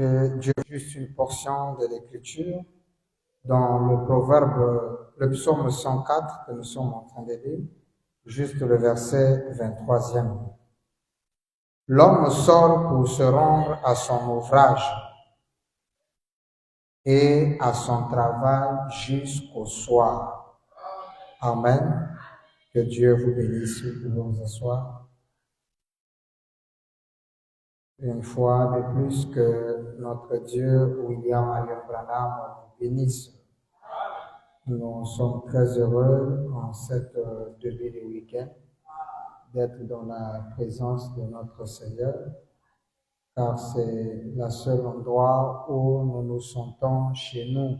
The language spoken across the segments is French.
que Dieu juste une portion de l'Écriture dans le psaume 104 que nous sommes en train de lire, juste le verset 23e. L'homme sort pour se rendre à son ouvrage et à son travail jusqu'au soir. Amen. Que Dieu vous bénisse. Nous pouvons nous asseoir. Une fois de plus, que notre Dieu, William Marion Branham, vous bénisse. Nous sommes très heureux en cette début de week-end d'être dans la présence de notre Seigneur, car c'est le seul endroit où nous nous sentons chez nous,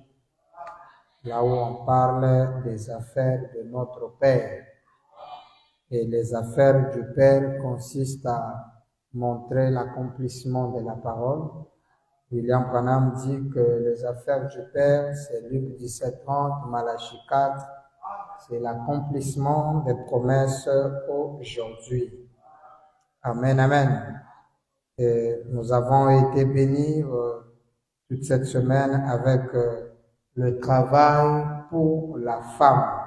là où on parle des affaires de notre Père. Et les affaires du Père consistent à montrer l'accomplissement de la parole. William Branham dit que les affaires du Père, c'est Luc 17:30, Malachie 4, c'est l'accomplissement des promesses aujourd'hui. Amen, amen. Et nous avons été bénis toute cette semaine avec le travail pour la femme.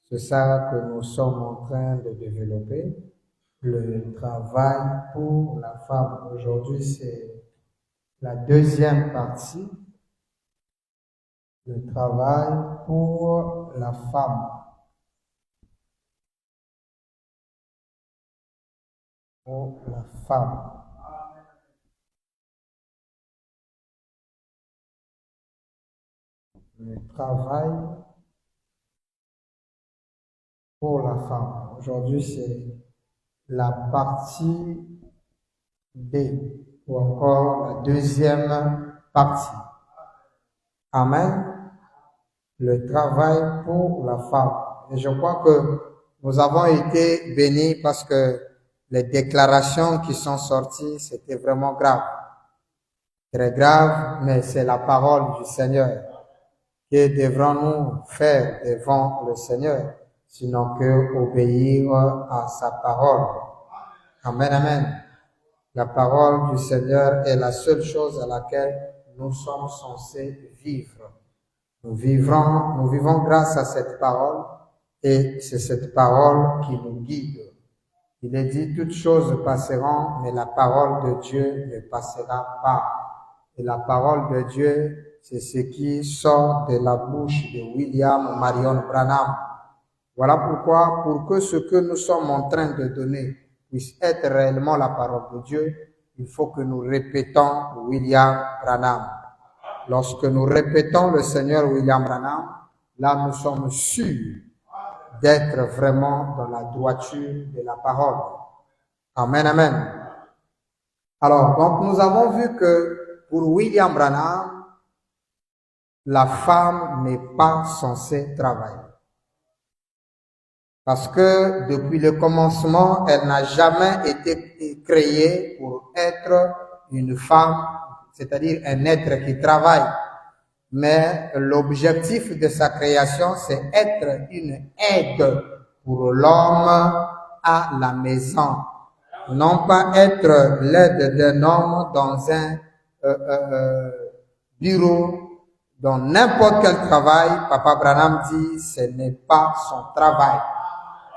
C'est ça que nous sommes en train de développer, le travail pour la femme. Aujourd'hui, c'est la deuxième partie, le travail pour la femme. Pour la femme. Le travail pour la femme. Aujourd'hui, c'est la partie B, ou encore la deuxième partie. Amen. Le travail pour la femme. Et je crois que nous avons été bénis parce que les déclarations qui sont sorties, c'était vraiment grave. Très grave, mais c'est la parole du Seigneur. Que devrons-nous faire devant le Seigneur, sinon que obéir à sa parole. Amen, amen. La parole du Seigneur est la seule chose à laquelle nous sommes censés vivre. Nous vivons grâce à cette parole, et c'est cette parole qui nous guide. Il est dit, toutes choses passeront, mais la parole de Dieu ne passera pas. Et la parole de Dieu, c'est ce qui sort de la bouche de William Marion Branham. Voilà pourquoi, pour que ce que nous sommes en train de donner puisse être réellement la parole de Dieu, il faut que nous répétons William Branham. Lorsque nous répétons le Seigneur William Branham, là nous sommes sûrs d'être vraiment dans la droiture de la parole. Amen, amen. Alors, donc nous avons vu que pour William Branham, la femme n'est pas censée travailler. Parce que depuis le commencement, elle n'a jamais été créée pour être une femme, c'est-à-dire un être qui travaille. Mais l'objectif de sa création, c'est être une aide pour l'homme à la maison. Non pas être l'aide d'un homme dans un bureau, dans n'importe quel travail. Papa Branham dit, ce n'est pas son travail.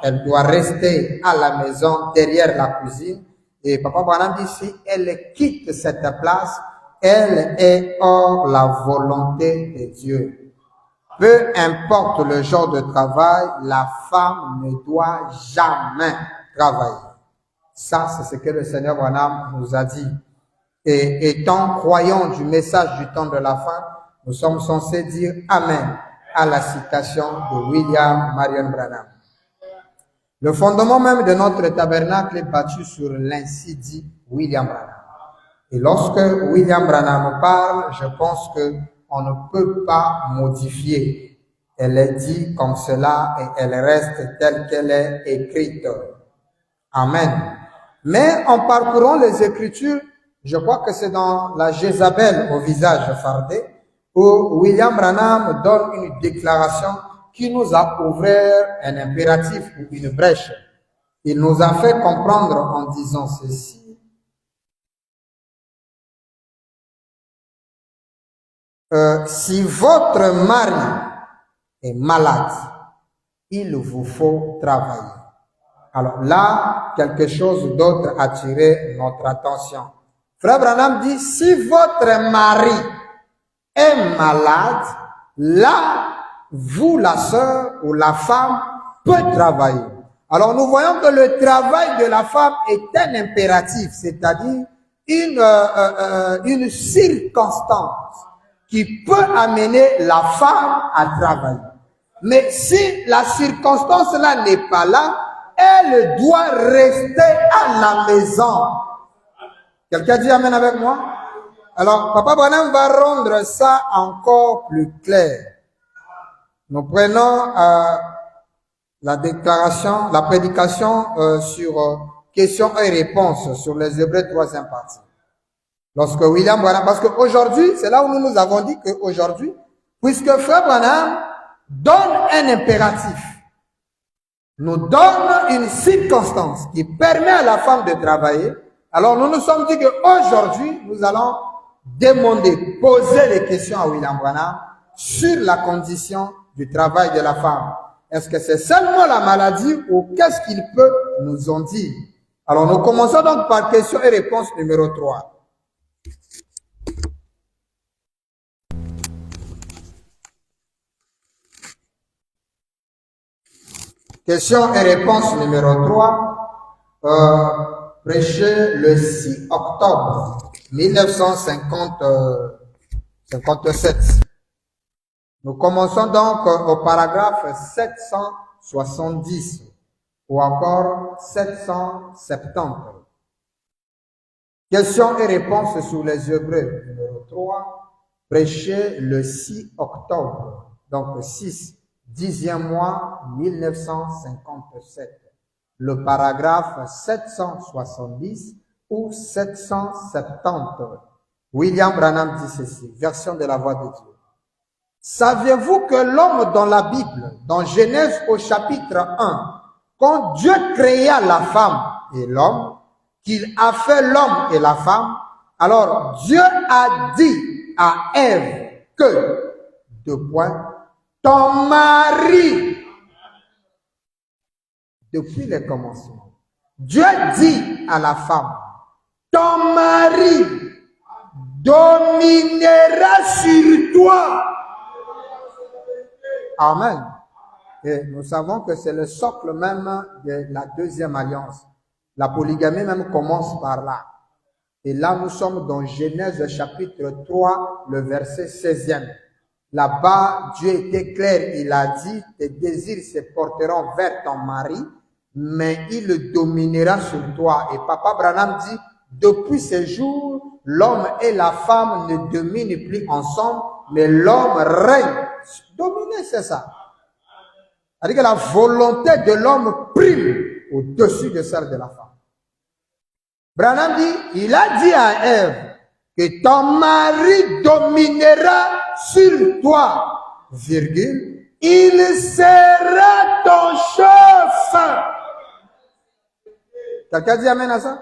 Elle doit rester à la maison, derrière la cuisine. Et Papa Branham dit, si elle quitte cette place, elle est hors la volonté de Dieu. Peu importe le genre de travail, la femme ne doit jamais travailler. Ça, c'est ce que le Seigneur Branham nous a dit. Et étant croyants du message du temps de la fin, nous sommes censés dire Amen à la citation de William Marion Branham. Le fondement même de notre tabernacle est bâti sur l'ainsi dit William Branham. Et lorsque William Branham parle, je pense que on ne peut pas modifier. Elle est dit comme cela et elle reste telle qu'elle est écrite. Amen. Mais en parcourant les Écritures, je crois que c'est dans la Jézabel au visage fardé, où William Branham donne une déclaration qui nous a ouvert un impératif ou une brèche. Il nous a fait comprendre en disant ceci. si votre mari est malade, il vous faut travailler. Alors là, quelque chose d'autre a attiré notre attention. Frère Branham dit, si votre mari est malade, là, vous, la sœur ou la femme, peut travailler. Alors nous voyons que le travail de la femme est un impératif, c'est-à-dire une circonstance qui peut amener la femme à travailler. Mais si la circonstance-là n'est pas là, elle doit rester à la maison. Quelqu'un dit amen avec moi? Alors, Papa Branham va rendre ça encore plus clair. Nous prenons la déclaration, la prédication sur questions et réponses sur les Hébreux 3e partie. Lorsque William Branham, parce qu'aujourd'hui, c'est là où nous avons dit qu'aujourd'hui, puisque Frère Branham donne un impératif, nous donne une circonstance qui permet à la femme de travailler, alors nous nous sommes dit qu'aujourd'hui, nous allons demander, poser les questions à William Branham sur la condition du travail de la femme. Est-ce que c'est seulement la maladie ou qu'est-ce qu'il peut nous en dire? Alors nous commençons donc par question et réponse numéro 3. Question et réponse numéro 3, prêché le 6 octobre 1957. Nous commençons donc au paragraphe 770 ou encore 770. Question et réponse sur les Hébreux numéro 3, prêché le 6 octobre, donc 6, 10e mois 1957. Le paragraphe 770 ou 770. William Branham dit ceci, version de la voix de Dieu. Saviez-vous que l'homme dans la Bible, dans Genèse au chapitre 1, quand Dieu créa la femme et l'homme, qu'il a fait l'homme et la femme, alors Dieu a dit à Ève que, ton mari, depuis le commencement, Dieu dit à la femme, ton mari dominera sur toi. Amen. Et nous savons que c'est le socle même de la deuxième alliance. La polygamie même commence par là. Et là, nous sommes dans Genèse chapitre 3, le verset 16e. Là-bas, Dieu était clair. Il a dit, tes désirs se porteront vers ton mari, mais il dominera sur toi. Et Papa Branham dit, depuis ce jour, l'homme et la femme ne dominent plus ensemble, mais l'homme règne. Dominer, c'est ça. C'est-à-dire que la volonté de l'homme prime au-dessus de celle de la femme. Branham dit, il a dit à Ève que ton mari dominera sur toi, virgule, il sera ton chef. Quelqu'un dit amen à ça?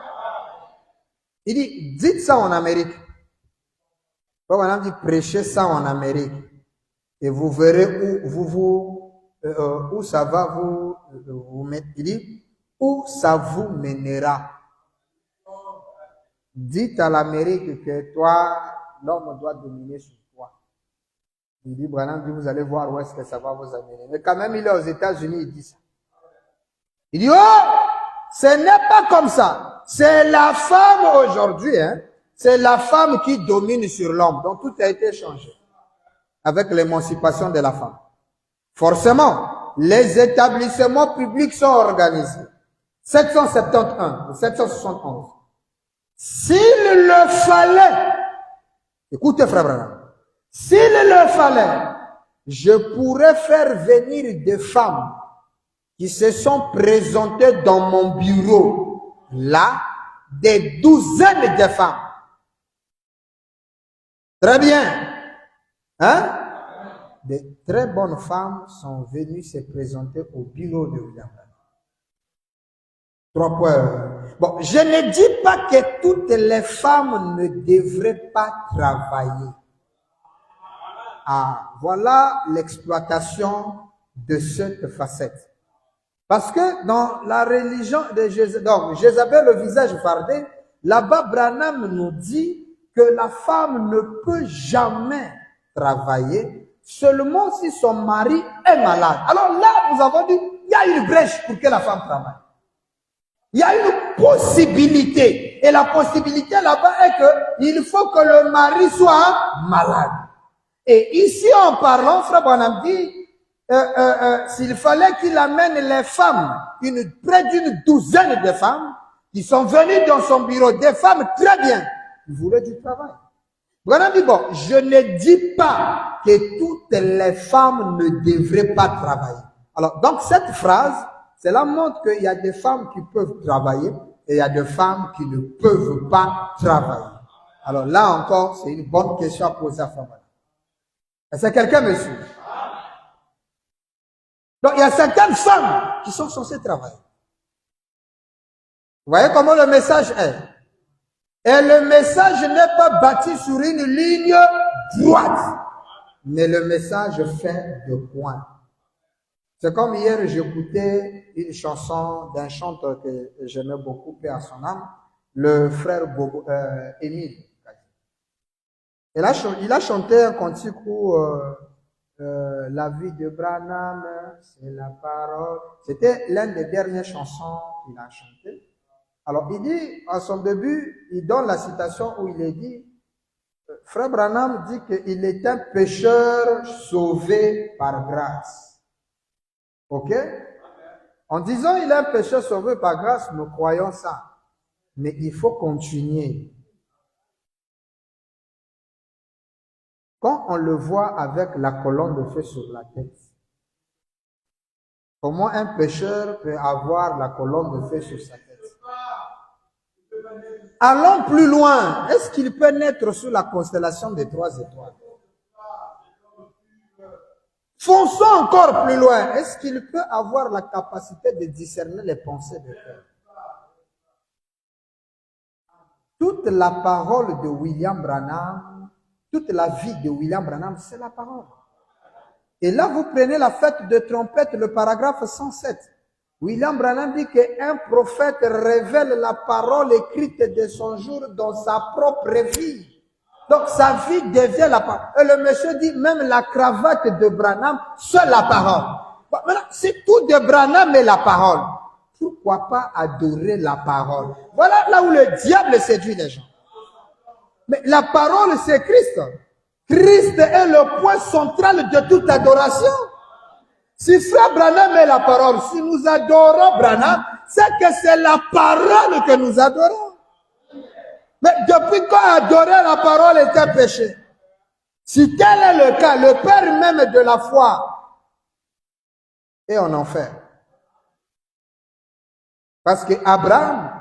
Il dit, dites ça en Amérique. Branham dit, prêchez ça en Amérique. Et vous verrez où ça va vous mettre. Il dit, où ça vous mènera. Dites à l'Amérique que toi, l'homme doit dominer sur toi. Il dit, Branham dit, vous allez voir où est-ce que ça va vous amener. Mais quand même, il est aux États-Unis, il dit ça. Il dit, oh, ce n'est pas comme ça. C'est la femme aujourd'hui, hein. C'est la femme qui domine sur l'homme. Donc tout a été changé. Avec l'émancipation de la femme. Forcément, les établissements publics sont organisés. 771 ou 771. S'il le fallait, écoutez frère Branham, s'il le fallait, je pourrais faire venir des femmes qui se sont présentées dans mon bureau, là, des douzaines de femmes. Très bien. Hein? De très bonnes femmes sont venues se présenter au bureau de William Branham. 3 points. Bon, je ne dis pas que toutes les femmes ne devraient pas travailler. voilà l'exploitation de cette facette. Parce que dans la religion de Jézabel, donc Jézabel le visage fardé, là-bas Branham nous dit que la femme ne peut jamais travailler seulement si son mari est malade. Alors là, nous avons dit, il y a une brèche pour que la femme travaille. Il y a une possibilité. Et la possibilité là-bas est que il faut que le mari soit malade. Et ici, en parlant, Frère Branham dit, s'il fallait qu'il amène les femmes, près d'une douzaine de femmes, qui sont venues dans son bureau, des femmes très bien, qui voulaient du travail. Branham dit, bon, je ne dis pas que toutes les femmes ne devraient pas travailler. Alors, donc cette phrase, cela montre qu'il y a des femmes qui peuvent travailler et il y a des femmes qui ne peuvent pas travailler. Alors là encore, c'est une bonne question à poser à Frère Branham. Est-ce que quelqu'un me suit? Donc, il y a certaines femmes qui sont censées travailler. Vous voyez comment le message est? Et le message n'est pas bâti sur une ligne droite, mais le message fait de points. C'est comme hier, j'écoutais une chanson d'un chanteur que j'aimais beaucoup, paix à son âme, le frère Émile. Et là, il a chanté un cantique où la vie de Branham, c'est la parole. C'était l'une des dernières chansons qu'il a chantées. Alors, il dit, à son début, il donne la citation où il est dit, Frère Branham dit qu'il est un pécheur sauvé par grâce. Ok? En disant il est un pécheur sauvé par grâce, nous croyons ça. Mais il faut continuer. Quand on le voit avec la colonne de feu sur la tête, comment un pécheur peut avoir la colonne de feu sur sa tête? Allons plus loin. Est-ce qu'il peut naître sur la constellation des 3 étoiles? Fonçons encore plus loin. Est-ce qu'il peut avoir la capacité de discerner les pensées de cœur? Toute la parole de William Branham, toute la vie de William Branham, c'est la parole. Et là, vous prenez la fête de trompette, le paragraphe 107. William Branham dit qu'un prophète révèle la parole écrite de son jour dans sa propre vie. Donc sa vie devient la parole. Et le monsieur dit, même la cravate de Branham, c'est la parole. Bon, maintenant, si tout de Branham est la parole, pourquoi pas adorer la parole? Voilà là où le diable séduit les gens. Mais la parole, c'est Christ. Christ est le point central de toute adoration. Si Frère Branham est la parole, si nous adorons Branham, c'est que c'est la parole que nous adorons. Mais depuis quand adorer la parole est un péché? Si tel est le cas, le père même de la foi est en enfer. Parce que Abraham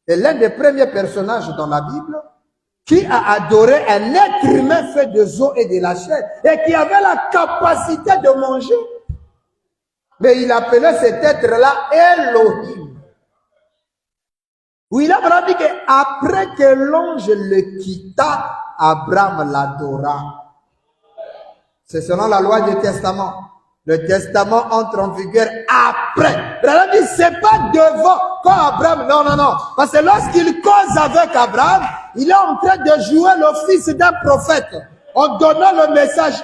est l'un des premiers personnages dans la Bible qui a adoré un être humain fait de os et de la chair et qui avait la capacité de manger. Mais il appelait cet être-là Elohim. Oui, il a dit qu'après que l'ange le quitta, Abraham l'adora. C'est selon la loi du testament. Le testament entre en vigueur après. Abraham dit, c'est pas devant, quand Abraham, non. Parce que lorsqu'il cause avec Abraham, il est en train de jouer l'office d'un prophète. En donnant le message,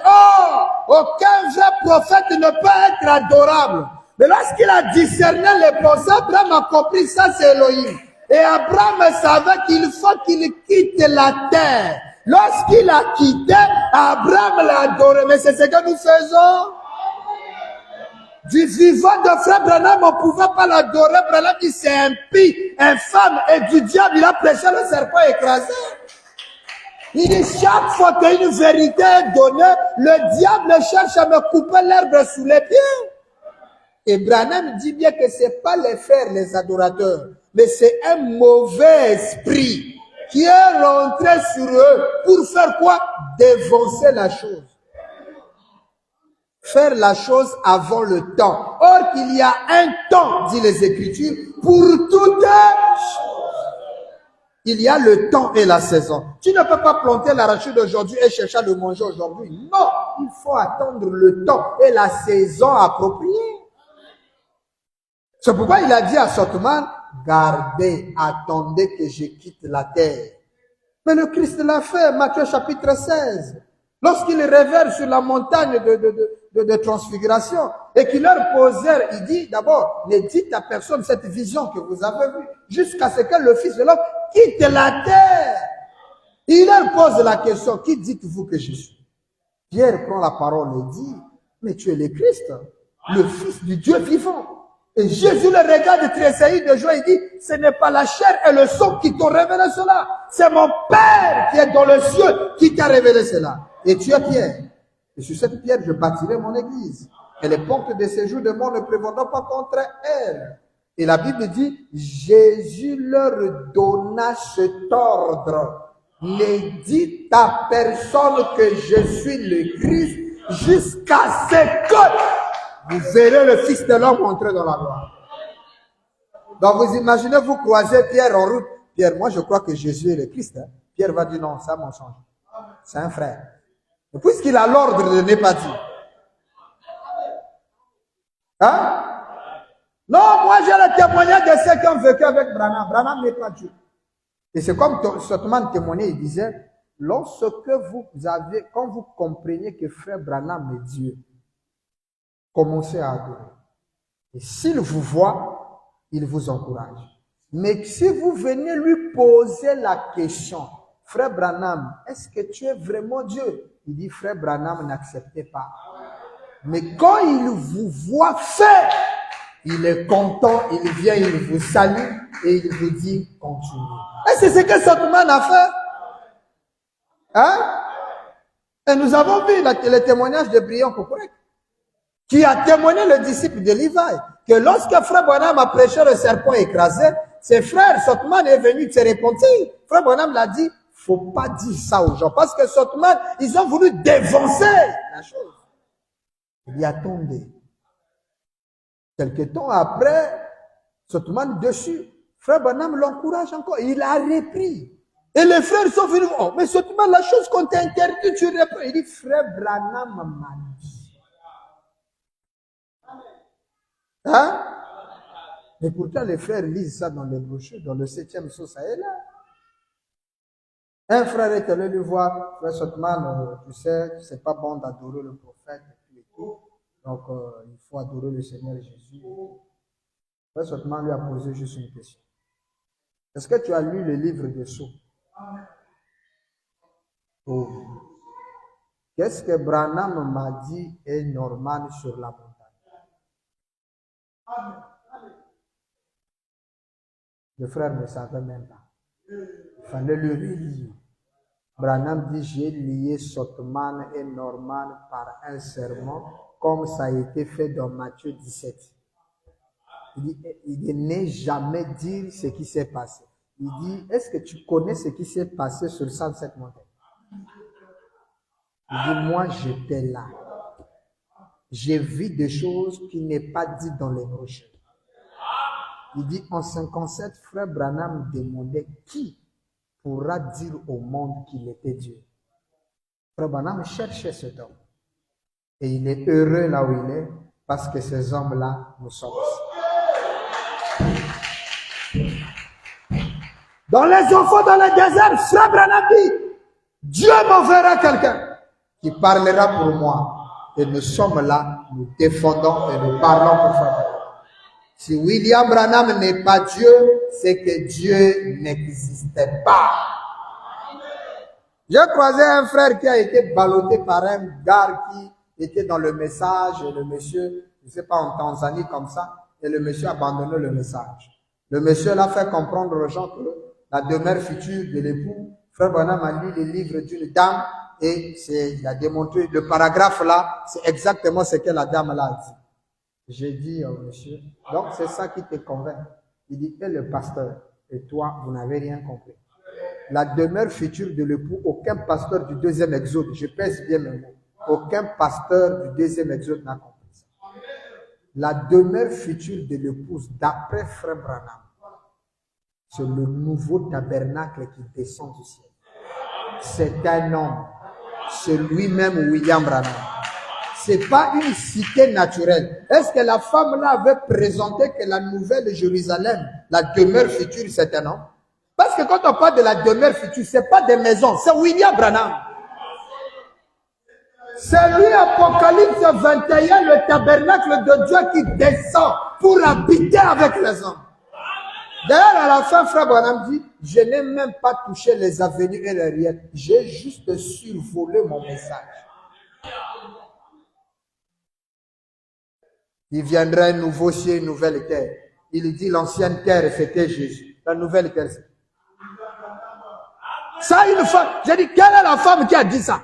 aucun vrai prophète ne peut être adorable. Mais lorsqu'il a discerné les pensées, Abraham a compris ça, c'est Elohim. Et Abraham savait qu'il faut qu'il quitte la terre. Lorsqu'il a quitté, Abraham l'a adoré. Mais c'est ce que nous faisons. Du vivant de Frère Branham, on ne pouvait pas l'adorer. Branham dit c'est impie, infâme. Et du diable, il a prêché le serpent écrasé. Il dit chaque fois qu'une vérité est donnée, le diable cherche à me couper l'herbe sous les pieds. Et Branham dit bien que ce n'est pas les frères, les adorateurs, mais c'est un mauvais esprit qui est rentré sur eux pour faire quoi? Dévancer la chose. Faire la chose avant le temps. Or qu'il y a un temps, dit les Écritures, pour toutes choses. Il y a le temps et la saison. Tu ne peux pas planter l'arachide d'aujourd'hui et chercher à le manger aujourd'hui. Non, il faut attendre le temps et la saison appropriée. C'est pourquoi il a dit à Sotman, gardez, attendez que je quitte la terre. Mais le Christ l'a fait, Matthieu chapitre 16. Lorsqu'il révèle sur la montagne de transfiguration et qu'il leur posait, il dit d'abord, ne dites à personne cette vision que vous avez vue, jusqu'à ce que le Fils de l'homme quitte la terre. Il leur pose la question, qui dites-vous que je suis? Pierre prend la parole et dit, mais tu es le Christ, le Fils du Dieu vivant. Et Jésus le regarde tressaillir de joie, il dit, ce n'est pas la chair et le sang qui t'ont révélé cela, c'est mon Père qui est dans le ciel qui t'a révélé cela. Et tu es Pierre. Et sur cette pierre, je bâtirai mon église. Et les portes de séjour de mort ne prévaudront pas contre elle. Et la Bible dit, Jésus leur donna cet ordre. Ne dites à personne que je suis le Christ jusqu'à ce que vous verrez le Fils de l'homme entrer dans la gloire. Donc vous imaginez, vous croisez Pierre en route. Pierre, moi je crois que Jésus est le Christ. Hein? Pierre va dire non, ça m'a changé. C'est un frère. Et puisqu'il a l'ordre de ne pas dire. Hein? Non, moi j'ai le témoignage de ceux qui ont vécu avec Branham. Branham n'est pas Dieu. Et c'est comme Sotman témoignait, il disait, lorsque quand vous comprenez que frère Branham est Dieu, commencez à adorer. Et s'il vous voit, il vous encourage. Mais si vous venez lui poser la question, frère Branham, est-ce que tu es vraiment Dieu? Il dit, frère Branham, n'acceptez pas. Mais quand il vous voit faire, il est content, il vient, il vous salue et il vous dit, continuez. Et c'est ce que Sotman a fait. Hein? Et nous avons vu le témoignage de Brian Kokorek, qui a témoigné le disciple de Lévi, que lorsque frère Branham a prêché le serpent écrasé, ses frères, Sotman est venu se repentir. Frère Branham l'a dit, faut pas dire ça aux gens, parce que Sotman, ils ont voulu défoncer la chose. Il y attendait. Quelque temps après, Sotman dessus, frère Branham l'encourage encore, il a repris. Et les frères sont venus, oh, mais Sotman, la chose qu'on t'a interdite, tu reprends. Il dit, frère Branham m'a dit. Hein? Mais pourtant, les frères lisent ça dans les brochures, dans le 7e sceau, ça est là. Un frère est allé lui voir, frère Sotman, tu sais, c'est pas bon d'adorer le prophète et tout. Donc, il faut adorer le Seigneur Jésus. Frère Sotman lui a posé juste une question. Est-ce que tu as lu le livre des sceaux? Oh. Qu'est-ce que Branham m'a dit est normal sur la montagne? Le frère ne savait même pas. Il fallait le relire. Branham dit, j'ai lié Sotman et Norman par un serment, comme ça a été fait dans Matthieu 17. Il dit, n'est jamais dire ce qui s'est passé. Il dit, est-ce que tu connais ce qui s'est passé sur 107 montagnes? Il dit, moi j'étais là. J'ai vu des choses qui n'est pas dites dans les brochures. Il dit, en 57, frère Branham demandait qui pourra dire au monde qu'il était Dieu. Frère Branham cherchait cet homme. Et il est heureux là où il est, parce que ces hommes-là nous sommes ici. Dans les enfants, dans le désert, frère Branham dit, Dieu m'enverra quelqu'un qui parlera pour moi. Et nous sommes là, nous défendons et nous parlons pour frère Branham. Si William Branham n'est pas Dieu, c'est que Dieu n'existait pas. J'ai croisé un frère qui a été ballotté par un gars qui était dans le message et le monsieur, je ne sais pas, en Tanzanie comme ça, et le monsieur a abandonné le message. Le monsieur l'a fait comprendre aux gens que la demeure future de l'époux, frère Branham a lu le livre d'une dame et il a démontré, le paragraphe là, c'est exactement ce que la dame là a dit. J'ai dit au monsieur, donc c'est ça qui te convainc. Il dit, et le pasteur, et toi, vous n'avez rien compris. La demeure future de l'époux, aucun pasteur du deuxième exode, je pèse bien mes mots, aucun pasteur du deuxième exode n'a compris ça. La demeure future de l'épouse, d'après frère Branham, C'est le nouveau tabernacle qui descend du ciel. C'est un homme. C'est lui-même William Branham. Ce n'est pas une cité naturelle. Est-ce que la femme là avait présenté que la nouvelle Jérusalem, la demeure future, c'est un homme? Parce que quand on parle de la demeure future, ce n'est pas des maisons, c'est William Branham. C'est lui, Apocalypse 21, le tabernacle de Dieu qui descend pour habiter avec les hommes. D'ailleurs, à la fin, Frère Branham dit, je n'ai même pas touché les avenues et les riettes. J'ai juste survolé mon message. Il viendra un nouveau ciel, une nouvelle terre. Il dit l'ancienne terre, c'était Jésus. La nouvelle terre, c'est... Ça, une femme. J'ai dit, quelle est la femme qui a dit ça?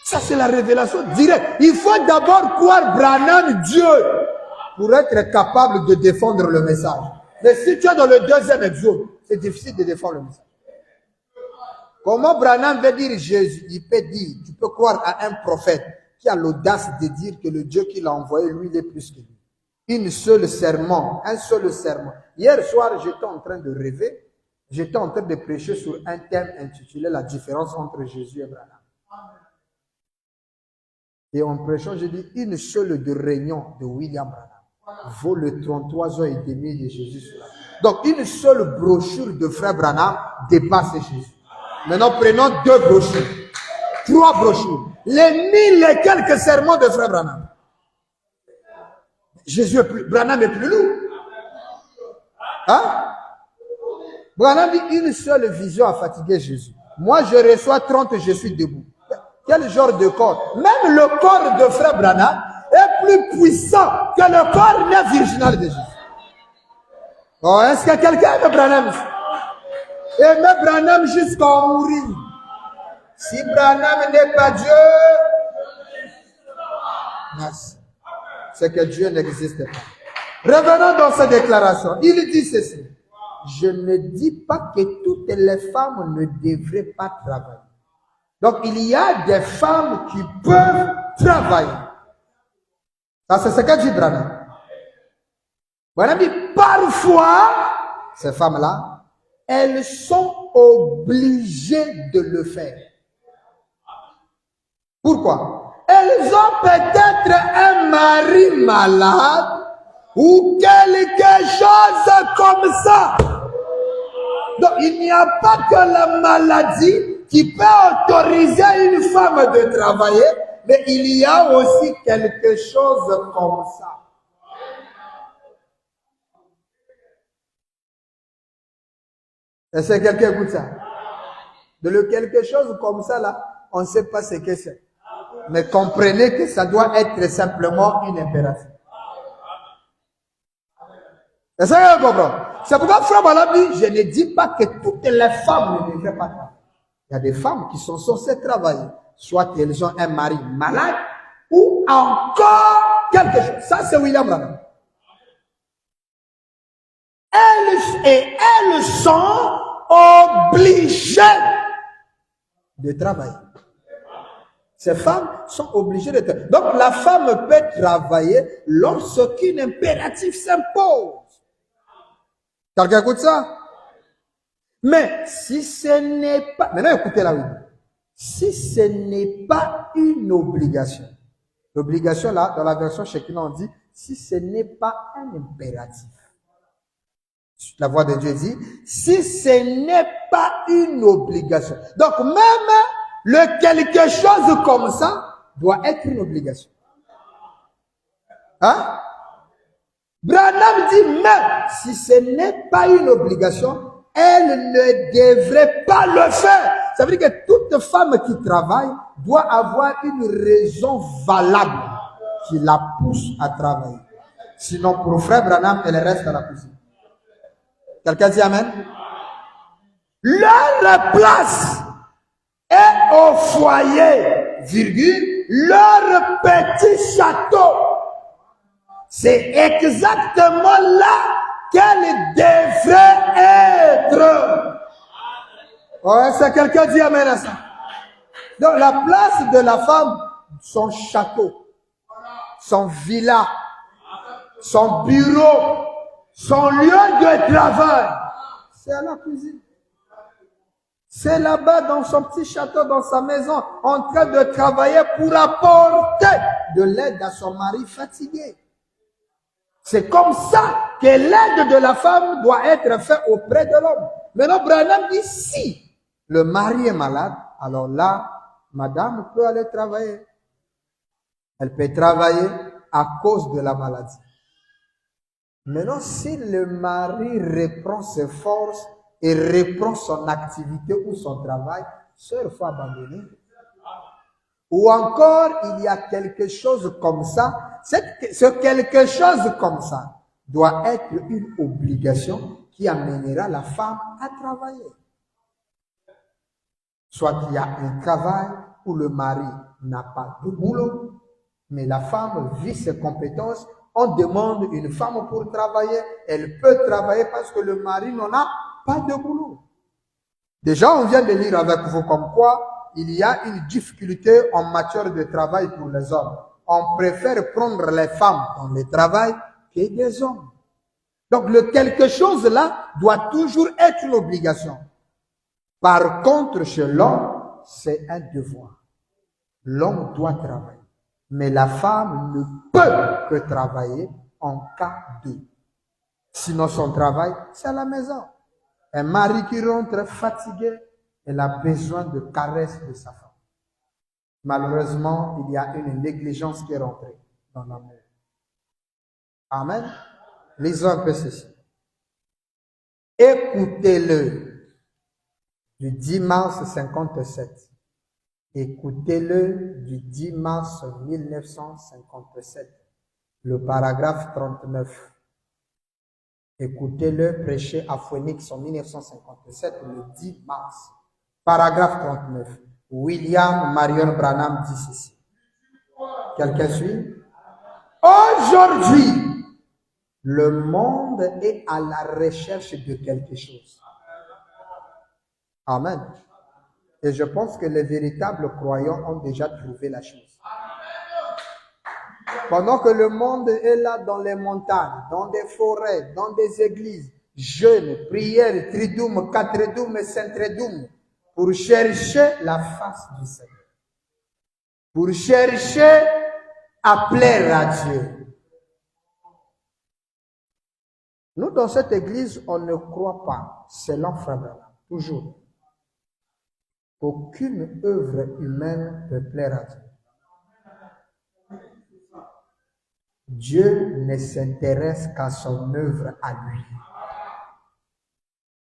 Ça, c'est la révélation directe. Il faut d'abord croire Branham Dieu pour être capable de défendre le message. Mais si tu es dans le deuxième exode, c'est difficile de défendre le message. Comment Branham veut dire Jésus? Il peut dire, tu peux croire à un prophète qui a l'audace de dire que le Dieu qui l'a envoyé, lui, il est plus que lui. Une seule serment, un seul serment. Hier soir, j'étais en train de rêver. J'étais en train de prêcher sur un thème intitulé La différence entre Jésus et Branham. Et en prêchant, j'ai dit, une seule de réunion de William Branham vaut le 33 ans et demi de Jésus sur la terre. Donc, une seule brochure de Frère Branham dépasse Jésus. Maintenant, prenons 2 brochures, 3 brochures, les 1000 et quelques sermons de Frère Branham. Branham est plus lourd. Hein? Branham dit une seule vision a fatigué Jésus. Moi, je reçois 30 et je suis debout. Quel genre de corps? Même le corps de Frère Branham est plus puissant que le corps né virginal de Jésus. Oh, est-ce que quelqu'un aime Branham? Aime Branham jusqu'à mourir. Si Branham n'est pas Dieu, c'est que Dieu n'existe pas. Revenons dans sa déclaration. Il dit ceci. Je ne dis pas que toutes les femmes ne devraient pas travailler. Donc, il y a des femmes qui peuvent travailler. Ça, c'est ce que dit Branham. Branham dit, parfois, ces femmes-là, elles sont obligées de le faire. Pourquoi? Elles ont peut-être un mari malade ou quelque chose comme ça. Donc, il n'y a pas que la maladie qui peut autoriser une femme de travailler, mais il y a aussi quelque chose comme ça. Est-ce que quelqu'un écoute ça? De le quelque chose comme ça, là, on ne sait pas ce que c'est. Mais comprenez que ça doit être simplement une impératif. Est-ce que vous comprenez? C'est pourquoi Frère Branham dit, je ne dis pas que toutes les femmes ne devraient pas travailler. Il y a des femmes qui sont censées travailler. Soit elles ont un mari malade ou encore quelque chose. Ça, c'est William Branham. Elles sont obligées de travailler. Ces femmes sont obligées de travailler. Donc, la femme peut travailler lorsqu'un impératif s'impose. Quelqu'un écoute ça? Mais si ce n'est pas... Maintenant, écoutez là, oui. Si ce n'est pas une obligation. L'obligation, là, dans la version Shekinah, on dit, si ce n'est pas un impératif. La voix de Dieu dit, si ce n'est pas une obligation. Donc, même le quelque chose comme ça doit être une obligation. Hein? Branham dit, même si ce n'est pas une obligation, elle ne devrait pas le faire. Ça veut dire que toute femme qui travaille doit avoir une raison valable qui la pousse à travailler. Sinon, pour Frère Branham, elle reste à la cuisine. Quelqu'un dit Amen? Leur place est au foyer, virgule, leur petit château. C'est exactement là qu'elle devrait être. Ouais, c'est quelqu'un dit Amen à ça. Donc la place de la femme, son château, son villa, son bureau, Son lieu de travail, c'est à la cuisine. C'est là-bas dans son petit château, dans sa maison, en train de travailler pour apporter de l'aide à son mari fatigué. C'est comme ça que l'aide de la femme doit être faite auprès de l'homme. Maintenant, Branham dit, si le mari est malade, alors là, madame peut aller travailler. Elle peut travailler à cause de la maladie. Maintenant, si le mari reprend ses forces et reprend son activité ou son travail, sœur, il faut abandonner. Ou encore, il y a quelque chose comme ça. Ce quelque chose comme ça doit être une obligation qui amènera la femme à travailler. Soit qu'il y a un travail où le mari n'a pas de boulot, mais la femme vit ses compétences. On demande une femme pour travailler, elle peut travailler parce que le mari n'en a pas de boulot. Déjà, on vient de lire avec vous comme quoi il y a une difficulté en matière de travail pour les hommes. On préfère prendre les femmes dans le travail que des hommes. Donc, le quelque chose là doit toujours être une obligation. Par contre, chez l'homme, c'est un devoir. L'homme doit travailler. Mais la femme ne peut que travailler en cas de. Sinon, son travail, c'est à la maison. Un mari qui rentre fatigué, elle a besoin de caresses de sa femme. Malheureusement, il y a une négligence qui est rentrée dans l'amour. Amen. Lisons un peu ceci. Écoutez-le du 10 mars 57. Écoutez-le du 10 mars 1957, le paragraphe 39. Écoutez-le prêcher à Phoenix en 1957, le 10 mars. Paragraphe 39. William Marion Branham dit ceci. Quelqu'un suit? Aujourd'hui, le monde est à la recherche de quelque chose. Amen. Et je pense que les véritables croyants ont déjà trouvé la chose. Pendant que le monde est là dans les montagnes, dans des forêts, dans des églises, jeûne, prière, triduum, quatriduum et centriduum, pour chercher la face du Seigneur. Pour chercher à plaire à Dieu. Nous, dans cette église, on ne croit pas, selon Frère Branham, toujours. Aucune œuvre humaine peut plaire à Dieu. Dieu ne s'intéresse qu'à son œuvre à lui.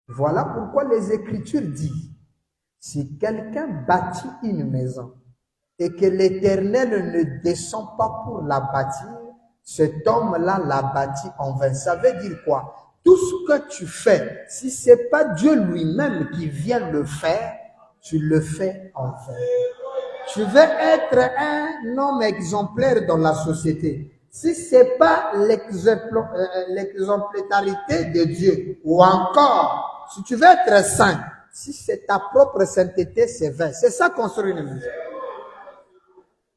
Voilà pourquoi les Écritures disent, si quelqu'un bâtit une maison et que l'Éternel ne descend pas pour la bâtir, cet homme-là l'a bâti en vain. Ça veut dire quoi? Tout ce que tu fais, si ce n'est pas Dieu lui-même qui vient le faire, tu le fais en vain. Tu veux être un homme exemplaire dans la société. Si ce n'est pas l'exemplarité de Dieu, ou encore, si tu veux être saint, si c'est ta propre sainteté, c'est vain. C'est ça construire une maison.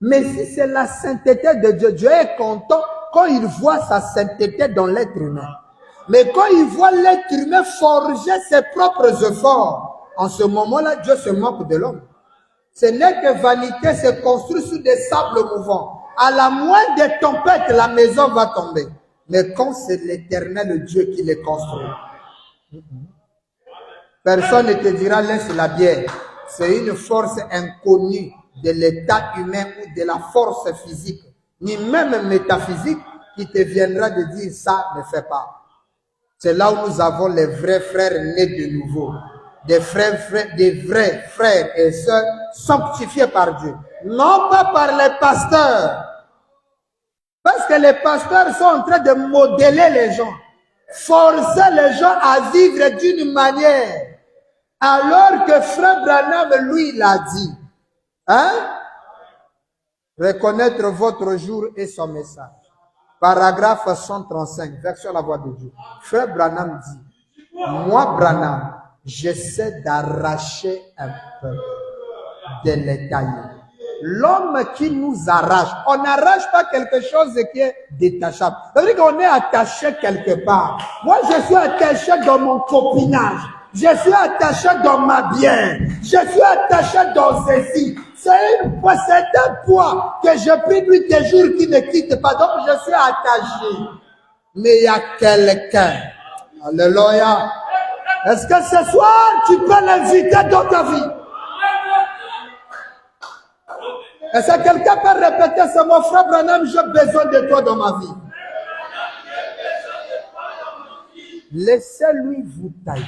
Mais si c'est la sainteté de Dieu, Dieu est content quand il voit sa sainteté dans l'être humain. Mais quand il voit l'être humain forger ses propres efforts, en ce moment-là, Dieu se moque de l'homme. Ce n'est que vanité se construit sur des sables mouvants. À la moindre des tempêtes, la maison va tomber. Mais quand c'est l'Éternel Dieu qui les construit, personne ne te dira laisse la bière. C'est une force inconnue de l'état humain ou de la force physique, ni même métaphysique, qui te viendra de dire ça ne fait pas. C'est là où nous avons les vrais frères nés de nouveau. Des vrais frères et sœurs sanctifiés par Dieu. Non pas par les pasteurs. Parce que les pasteurs sont en train de modeler les gens. Forcer les gens à vivre d'une manière. Alors que Frère Branham, lui, l'a dit. Hein? Reconnaître votre jour et son message. Paragraphe 135, version La Voix de Dieu. Frère Branham dit, moi, Branham, j'essaie d'arracher un peu, de l'étayer. l'homme qui nous arrache, on n'arrache pas quelque chose qui est détachable. Ça veut dire qu'on est attaché quelque part. Moi, je suis attaché dans mon copinage. Je suis attaché dans ma bière. Je suis attaché dans ceci. C'est un poids que je prie nuit et jour qui ne quitte pas. Donc, je suis attaché. Mais il y a quelqu'un. Alléluia. Est-ce que ce soir, tu peux l'inviter dans ta vie? Est-ce que quelqu'un peut répéter, c'est mon frère Branham, j'ai besoin de toi dans ma vie. Laissez-lui vous tailler,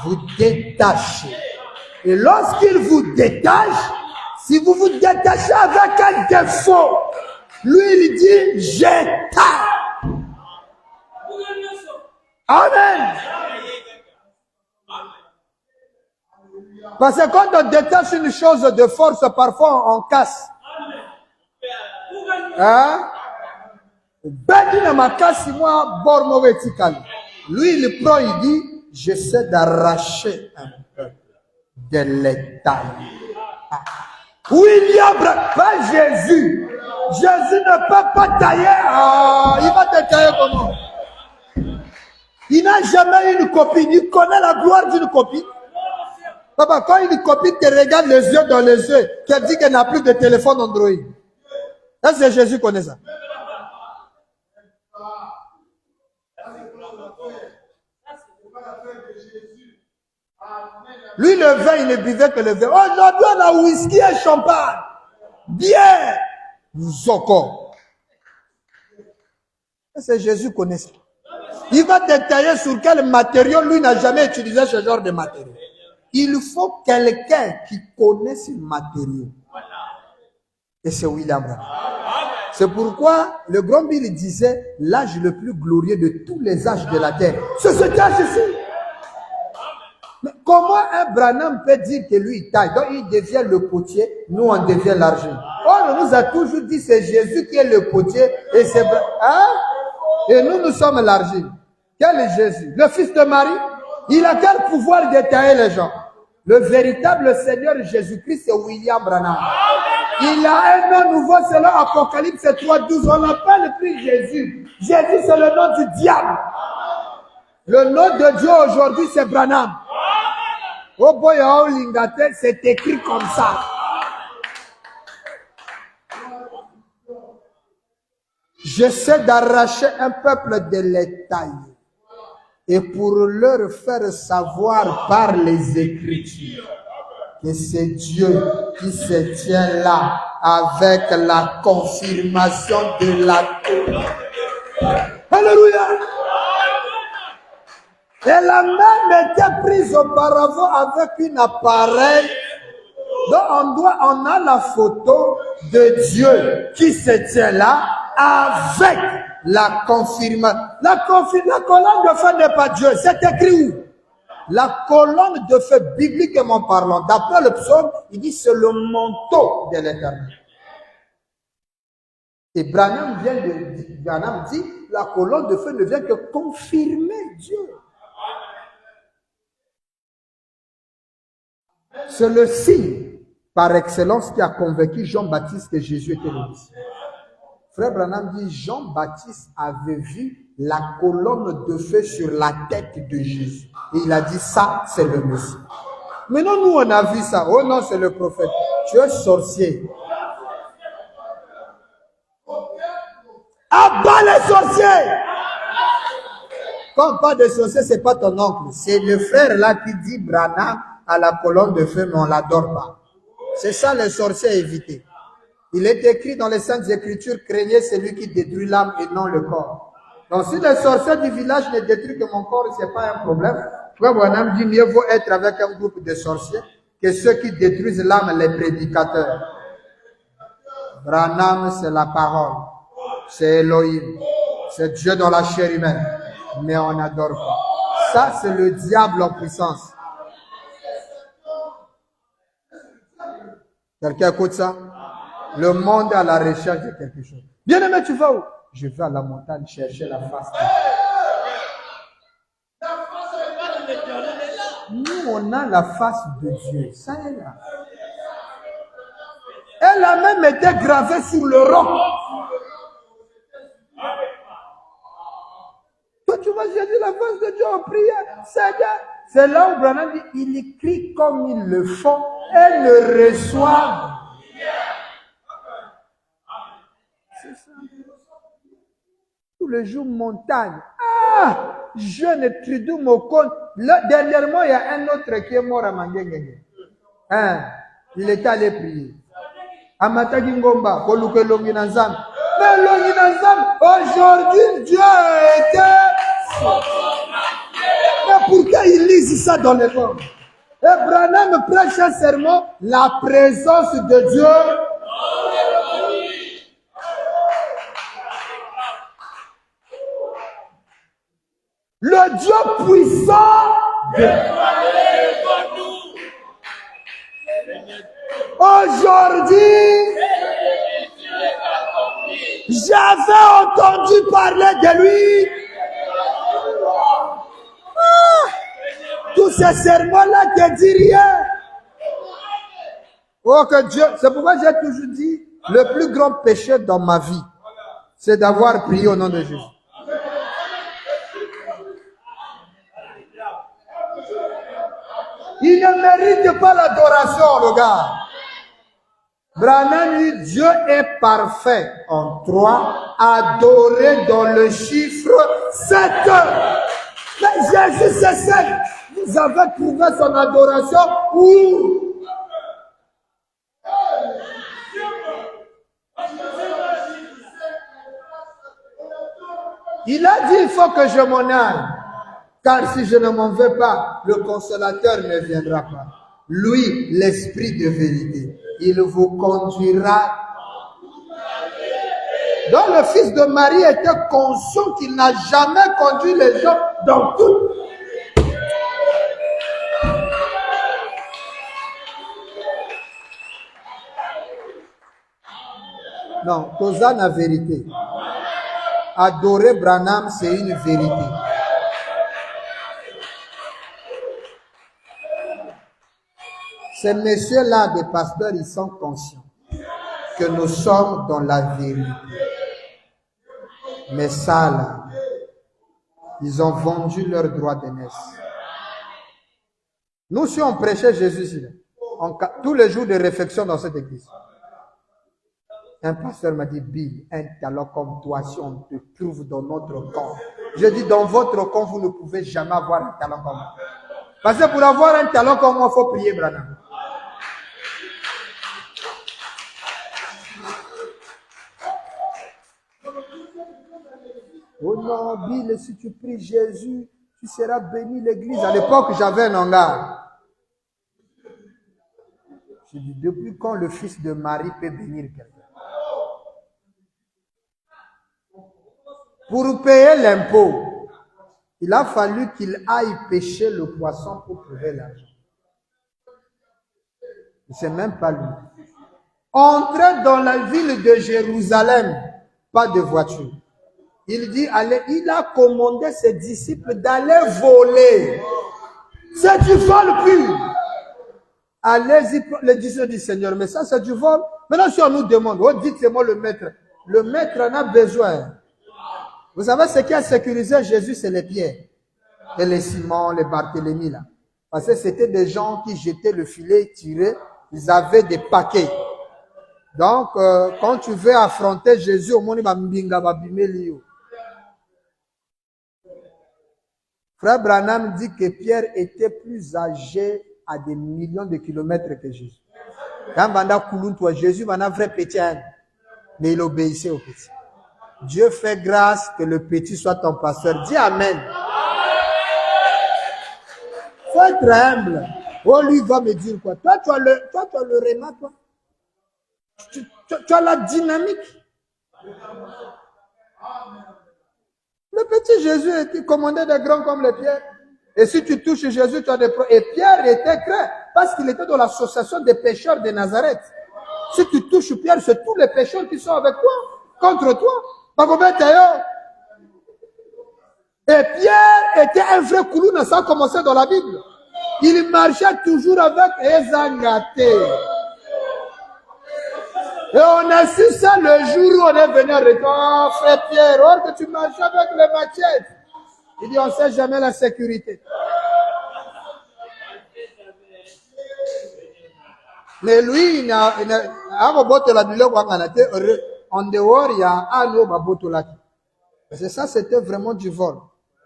vous détacher. Et lorsqu'il vous détache, si vous vous détachez avec un défaut, lui il dit, je taille. Amen. Parce que quand on détache une chose de force, parfois on casse. Hein? Lui, il prend, il dit, j'essaie d'arracher un peu de l'état. William, pas Jésus. Jésus ne peut pas tailler. Il va te tailler comment? Il n'a jamais eu une copine. Il connaît la gloire d'une copine. Papa, quand une copine te regarde les yeux dans les yeux, qu'elle dit qu'elle n'a plus de téléphone Android. Est-ce que Jésus connaît ça? Lui, le vin, il ne buvait que le vin. Aujourd'hui, on a whisky et champagne. Bière. Zoko. Est-ce que Jésus connaît ça? Il va détailler sur quel matériau lui n'a jamais utilisé ce genre de matériau. Il faut quelqu'un qui connaisse ce matériau. Et c'est William Branham. C'est pourquoi le grand Bill disait l'âge le plus glorieux de tous les âges de la terre. C'est cet âge-ci. Mais comment un Branham peut dire que lui il taille? Donc il devient le potier, nous on devient l'argile. Or on nous a toujours dit c'est Jésus qui est le potier et c'est et nous sommes l'argile. Quel est Jésus? Le fils de Marie? Il a quel pouvoir de tailler les gens? Le véritable Seigneur Jésus-Christ, c'est William Branham. Il a un nom nouveau selon Apocalypse 3:12. On n'appelle plus Jésus. Jésus, c'est le nom du diable. Le nom de Dieu aujourd'hui, c'est Branham. Oh boy, oh lingate, c'est écrit comme ça. J'essaie d'arracher un peuple de l'état et pour leur faire savoir par les Écritures que c'est Dieu qui se tient là avec la confirmation de la Torah. Alléluia. Et la main était prise auparavant avec un appareil. Donc on a la photo de Dieu qui se tient là avec la confirmation. La colonne de feu n'est pas Dieu. C'est écrit où? La colonne de feu, bibliquement parlant, d'après le psaume, il dit c'est le manteau de l'Éternel. Et Branham dit, la colonne de feu ne vient que confirmer Dieu. C'est le signe par excellence qui a convaincu Jean-Baptiste que Jésus était le Messie. Frère Branham dit, Jean-Baptiste avait vu la colonne de feu sur la tête de Jésus. Et il a dit, ça, c'est le Messie. Maintenant, nous, on a vu ça. Oh non, c'est le prophète. Tu es sorcier. Abat les sorciers! Quand on parle de sorcier, ce n'est pas ton oncle. C'est le frère là qui dit Branham à la colonne de feu, mais on ne l'adore pas. C'est ça les sorciers à éviter. Il est écrit dans les Saintes Écritures, craignez celui qui détruit l'âme et non le corps. Donc si les sorciers du village ne détruisent que mon corps, ce n'est pas un problème. Frère Branham dit mieux vaut être avec un groupe de sorciers que ceux qui détruisent l'âme, les prédicateurs. Branham, c'est la parole. C'est Elohim. C'est Dieu dans la chair humaine. Mais on n'adore pas. Ça, c'est le diable en puissance. Quelqu'un écoute ça? Le monde est à la recherche de quelque chose. Bien-aimé, tu vas où? Je vais à la montagne chercher la face de Dieu. Nous, on a la face de Dieu. Ça est là. Elle a même été gravée sur le roc. Toi, tu vois Jésus, la face de Dieu en prière. C'est là où Branham dit, il écrit comme ils le font et le reçoivent. C'est ça. Tous les jours, montagne. Ah! Jeune Tridou Mokon. Là, dernièrement, il y a un autre qui est mort à Mangengenge. Hein? Il était allé prier. Amatagi Ngomba, Koluke Longinazam. Mais Longinazam, aujourd'hui, Dieu a été. Mais pourquoi ils lisent ça dans les morts? Et Branham prêche un sermon, la présence de Dieu. Le Dieu puissant. Aujourd'hui, j'avais entendu parler de lui. Tous ces sermons-là ne disent rien. Oh que Dieu, c'est pourquoi j'ai toujours dit, le plus grand péché dans ma vie, c'est d'avoir prié au nom de Jésus. Il ne mérite pas l'adoration, le gars. Branham dit, Dieu est parfait en 3, adoré dans le chiffre 7. Mais Jésus c'est 7. Vous avez trouvé son adoration où? Il a dit, il faut que je m'en aille. Car si je ne m'en vais pas, le consolateur ne viendra pas. Lui, l'esprit de vérité, il vous conduira. Donc le fils de Marie était conscient qu'il n'a jamais conduit les gens dans tout. Non, Tosa la vérité. Adorer Branham, c'est une vérité. Ces messieurs-là, des pasteurs, ils sont conscients que nous sommes dans la vérité. Mais ça, là, ils ont vendu leur droit d'aînesse. Nous, si on prêchait Jésus, ici, tous les jours de réflexion dans cette église, un pasteur m'a dit, Bill, un talent comme toi, si on te trouve dans notre camp. Je dis, dans votre camp, vous ne pouvez jamais avoir un talent comme moi. Parce que pour avoir un talent comme moi, il faut prier, Branham. Oh non, Bill, si tu pries Jésus, tu seras béni l'église. À l'époque, j'avais un hangar. Je dis, depuis quand le fils de Marie peut bénir quelqu'un? Pour payer l'impôt, il a fallu qu'il aille pêcher le poisson pour trouver l'argent. C'est même pas lui. Entrer dans la ville de Jérusalem, pas de voiture. Il dit, allez, il a commandé ses disciples d'aller voler. C'est du vol pur. Allez-y, les disciples du Seigneur, mais ça c'est du vol. Maintenant, si on nous demande, oh, dites-moi le maître en a besoin. Vous savez, ce qui a sécurisé Jésus, c'est les pierres. Et les Simon, les Barthélemy, là. Parce que c'était des gens qui jetaient le filet, tiraient, ils avaient des paquets. Donc, quand tu veux affronter Jésus, au monde, il va mbinga, va bimelio. Frère Branham dit que Pierre était plus âgé à des millions de kilomètres que Jésus. Quand Vanda Kouloun, toi, Jésus, va un vrai petit, mais il obéissait au petit. Dieu fait grâce que le petit soit ton pasteur. Dis Amen. Faut être humble. Oh, lui va me dire quoi? Toi, tu as le réma, toi. Tu as la dynamique. Le petit Jésus était commandé des grands comme les pierres. Et si tu touches Jésus, tu as des problèmes. Et Pierre était craint parce qu'il était dans l'association des pécheurs de Nazareth. Si tu touches Pierre, c'est tous les pécheurs qui sont avec toi, contre toi. Et Pierre était un vrai koulouna, ça a commencé dans la Bible. Il marchait toujours avec Ezangate. Et on a su ça le jour où on est venu en retour. Oh, frère Pierre, or que tu marches avec le machette. Il dit, on ne sait jamais la sécurité. Mais lui, en dehors, il y a un autre. C'est ça, c'était vraiment du vol.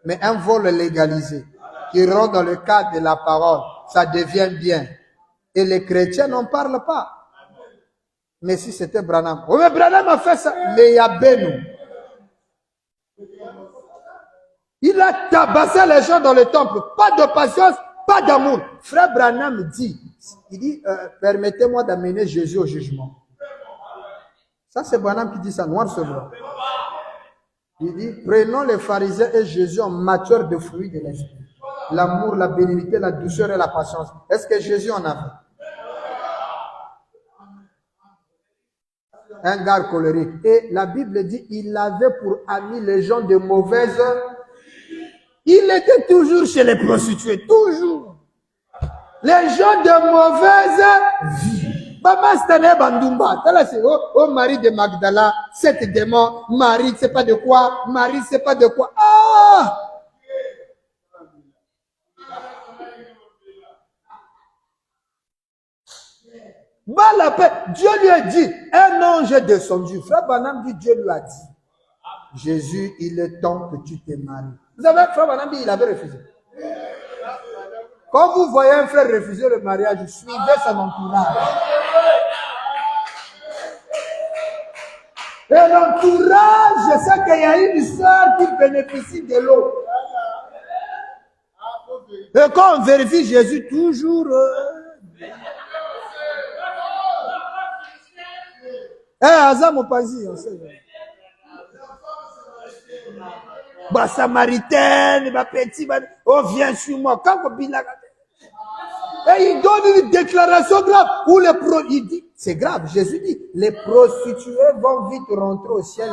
Mais un vol légalisé, qui rentre dans le cadre de la parole, ça devient bien. Et les chrétiens n'en parlent pas. Mais si c'était Branham. Oui, mais Branham a fait ça. Mais il y a Benou. Il a tabassé les gens dans le temple. Pas de patience, pas d'amour. Frère Branham dit, il dit, permettez-moi d'amener Jésus au jugement. Ça, c'est Branham qui dit ça, noir sur blanc. Il dit, prenons les pharisiens et Jésus en matière de fruits de l'esprit. L'amour, la bénignité, la douceur et la patience. Est-ce que Jésus en avait? Un gars colérique. Et la Bible dit, il avait pour amis les gens de mauvaise. Il était toujours chez les prostituées, toujours. Les gens de mauvaise vie. Baba Stane Bandumba. C'est oh Marie de Magdala, sept démons, Marie c'est pas de quoi, Marie c'est pas de quoi. Ah! Bah la paix. Dieu lui a dit, un ange est descendu. Frère Branham dit, Dieu lui a dit, Jésus, il est temps que tu te maries. Vous savez, Frère Branham dit, il avait refusé. Quand vous voyez un frère refuser le mariage, suivez son entourage. Et l'entourage, je sais qu'il y a une soeur qui bénéficie de l'eau. Et quand on vérifie Jésus, toujours... Azam Opazi, on sait. Bah, samaritaine, bah, petit, bah, oh, viens sur moi. Quand on dit et il donne une déclaration grave. Où il dit, c'est grave, Jésus dit, les prostituées vont vite rentrer au ciel.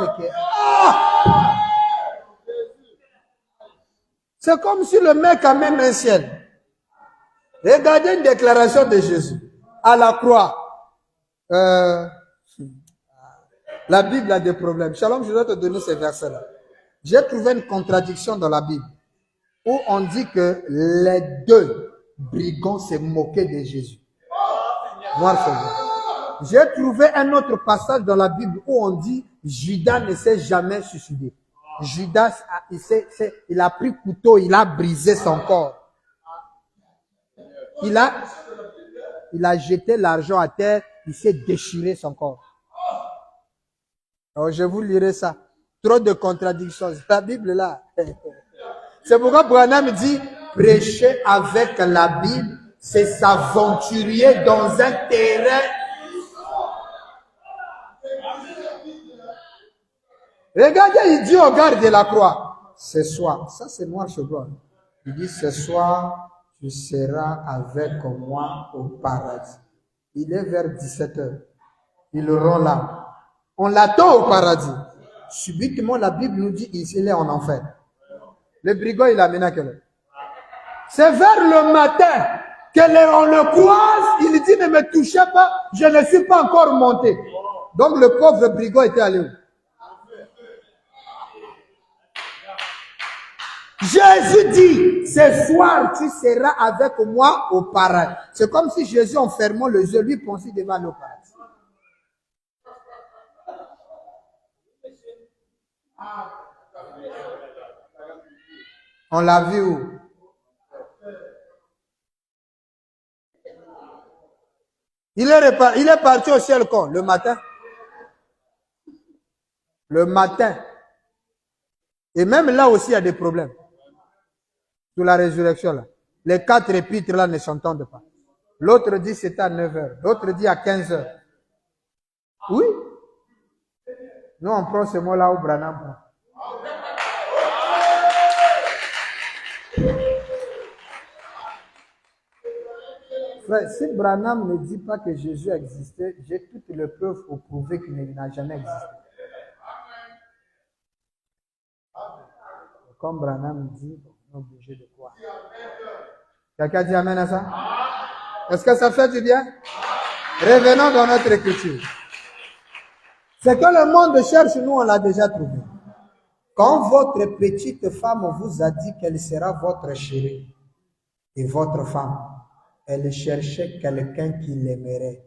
C'est comme si le mec a même un ciel. Regardez une déclaration de Jésus. À la croix. La Bible a des problèmes. Shalom, je dois te donner ces versets-là. J'ai trouvé une contradiction dans la Bible où on dit que les deux brigands se moquaient de Jésus. Moi, c'est vrai. J'ai trouvé un autre passage dans la Bible où on dit Judas ne s'est jamais suicidé. Judas, il a pris couteau, il a brisé son corps. Il a jeté l'argent à terre, il s'est déchiré son corps. Alors, je vous lirai ça. Trop de contradictions. La Bible là. C'est pourquoi Branham dit, prêcher avec la Bible, c'est s'aventurer dans un terrain. Regardez, il dit au garde de la croix, ce soir, ça c'est noir sur blanc. Il dit, ce soir, tu seras avec moi au paradis. Il est vers 17h. Ils auront là. On l'attend au paradis. Subitement, la Bible nous dit il est en enfer. Le brigand, il a amené à quelle heure? C'est vers le matin qu'on le croise. Il dit ne me touchez pas, je ne suis pas encore monté. Donc le pauvre brigand était allé où? Jésus dit, ce soir, tu seras avec moi au paradis. C'est comme si Jésus, en fermant les yeux, lui pensait devant le paradis. On l'a vu où? Il est parti au ciel quand? Le matin. Le matin. Et même là aussi, il y a des problèmes. Sur la résurrection, là. Les 4 épîtres, là, ne s'entendent pas. L'autre dit c'était à 9h. L'autre dit à 15h. Oui. Nous, on prend ce mot-là où Branham prend. Frère, si Branham ne dit pas que Jésus existait, j'ai toutes les preuves pour prouver qu'il n'a jamais existé. Comme Branham dit, on est obligé de croire. Quelqu'un dit amen à ça? Est-ce que ça fait du bien? Revenons dans notre écriture. C'est que le monde cherche, nous on l'a déjà trouvé. Quand votre petite femme vous a dit qu'elle sera votre chérie et votre femme, elle cherchait quelqu'un qui l'aimerait.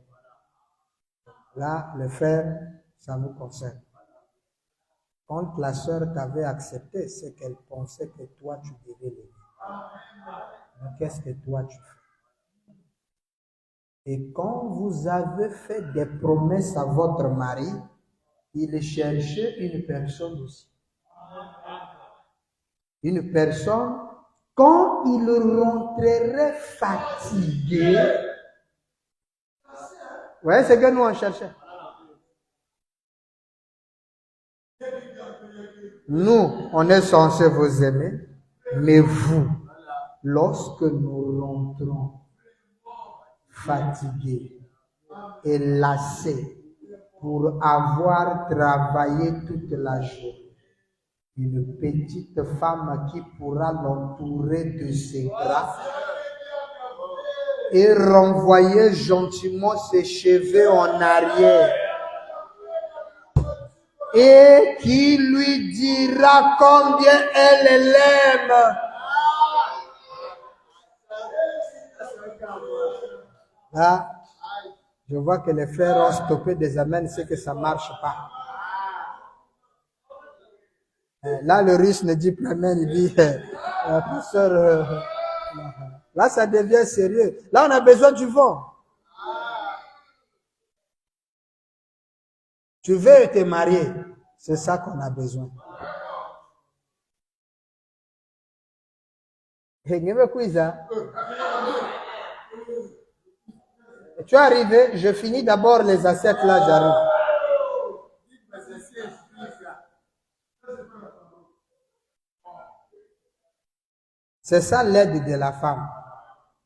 Là, le frère, ça vous concerne. Quand la sœur t'avait accepté, c'est qu'elle pensait que toi, tu devais l'aimer. Mais qu'est-ce que toi, tu fais? Et quand vous avez fait des promesses à votre mari, il cherchait une personne aussi. Une personne, quand il rentrerait fatigué, vous voyez ce que nous on cherchait. Nous, on est censé vous aimer, mais vous, lorsque nous rentrons fatigués et lassés pour avoir travaillé toute la journée, une petite femme qui pourra l'entourer de ses bras et renvoyer gentiment ses cheveux en arrière et qui lui dira combien elle l'aime. Là, je vois que les frères ont stoppé des amens, c'est que ça ne marche pas. Là, le russe ne dit plus amen, il dit, pasteur, là, ça devient sérieux. Là, on a besoin du vent. Tu veux te marier, c'est ça qu'on a besoin. Tu es arrivé, je finis d'abord les assiettes là, j'arrive. C'est ça l'aide de la femme.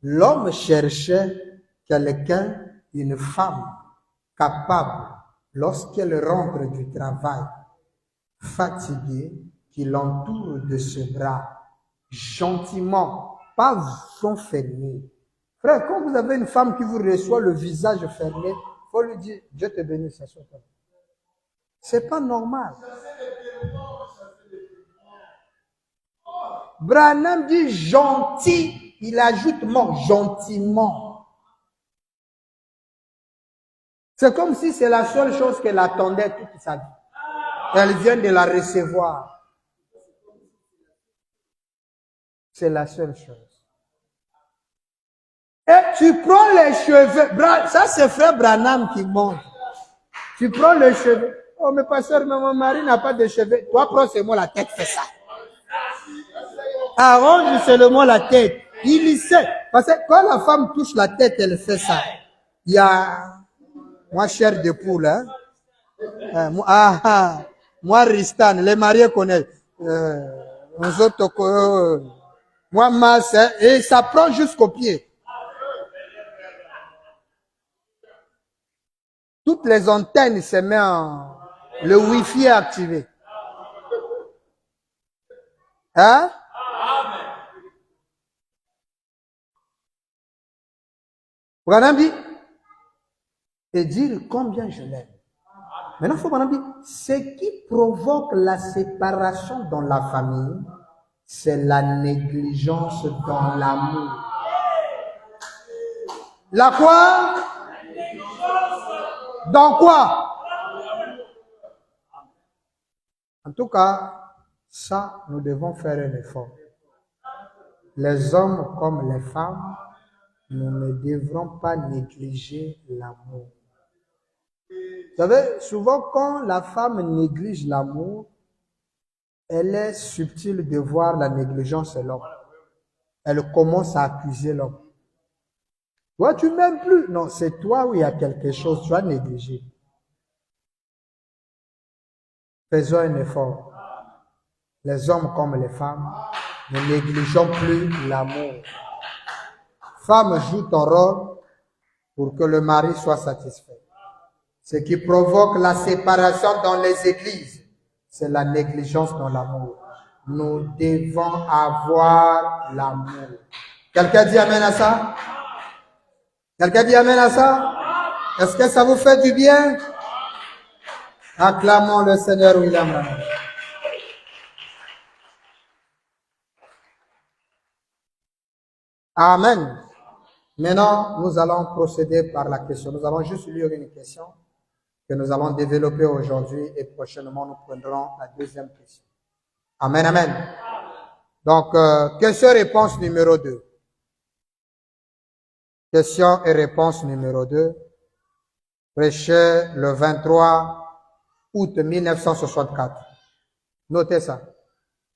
L'homme cherchait quelqu'un, une femme capable, lorsqu'elle rentre du travail, fatiguée, qui l'entoure de ses bras, gentiment, pas enfermé. Frère, quand vous avez une femme qui vous reçoit le visage fermé, il faut lui dire, Dieu te bénisse, ça soit. C'est pas normal. Branham dit gentil, il ajoute mot, gentiment. C'est comme si c'est la seule chose qu'elle attendait toute sa vie. Elle vient de la recevoir. C'est la seule chose. Et tu prends les cheveux, ça c'est frère Branham qui monte. Tu prends les cheveux. Oh, mais pasteur, mais mon mari n'a pas de cheveux. Toi, prends seulement la tête, fais ça. Arrange seulement la tête. Il sait. Parce que quand la femme touche la tête, elle fait ça. Il y a, moi, chair de poule, hein. Moi, Ristan, les mariés connaissent. Nous autres, moi, masse, hein, et ça prend jusqu'au pied. Toutes les antennes se mettent en... Le Wi-Fi est activé. Hein? Branham dit, et dire combien je l'aime. Maintenant, il faut Branham dire, ce qui provoque la séparation dans la famille, c'est la négligence dans l'amour. La quoi? Dans quoi? En tout cas, ça, nous devons faire un effort. Les hommes comme les femmes, nous ne devrons pas négliger l'amour. Vous savez, souvent quand la femme néglige l'amour, elle est subtile de voir la négligence de l'homme. Elle commence à accuser l'homme. Toi, tu m'aimes plus. Non, c'est toi où il y a quelque chose, tu as négligé. Faisons un effort. Les hommes comme les femmes, ne négligeons plus l'amour. Femme, joue ton rôle pour que le mari soit satisfait. Ce qui provoque la séparation dans les églises, c'est la négligence dans l'amour. Nous devons avoir l'amour. Quelqu'un dit amen à ça? Quelqu'un dit amen à ça? Est-ce que ça vous fait du bien? Acclamons le Seigneur William Branham. Amen. Maintenant, nous allons procéder par la question. Nous allons juste lire une question que nous allons développer aujourd'hui et prochainement nous prendrons la deuxième question. Amen, amen. Donc, question-réponse numéro 2. Question et réponse numéro 2. Prêché le 23 août 1964. Notez ça.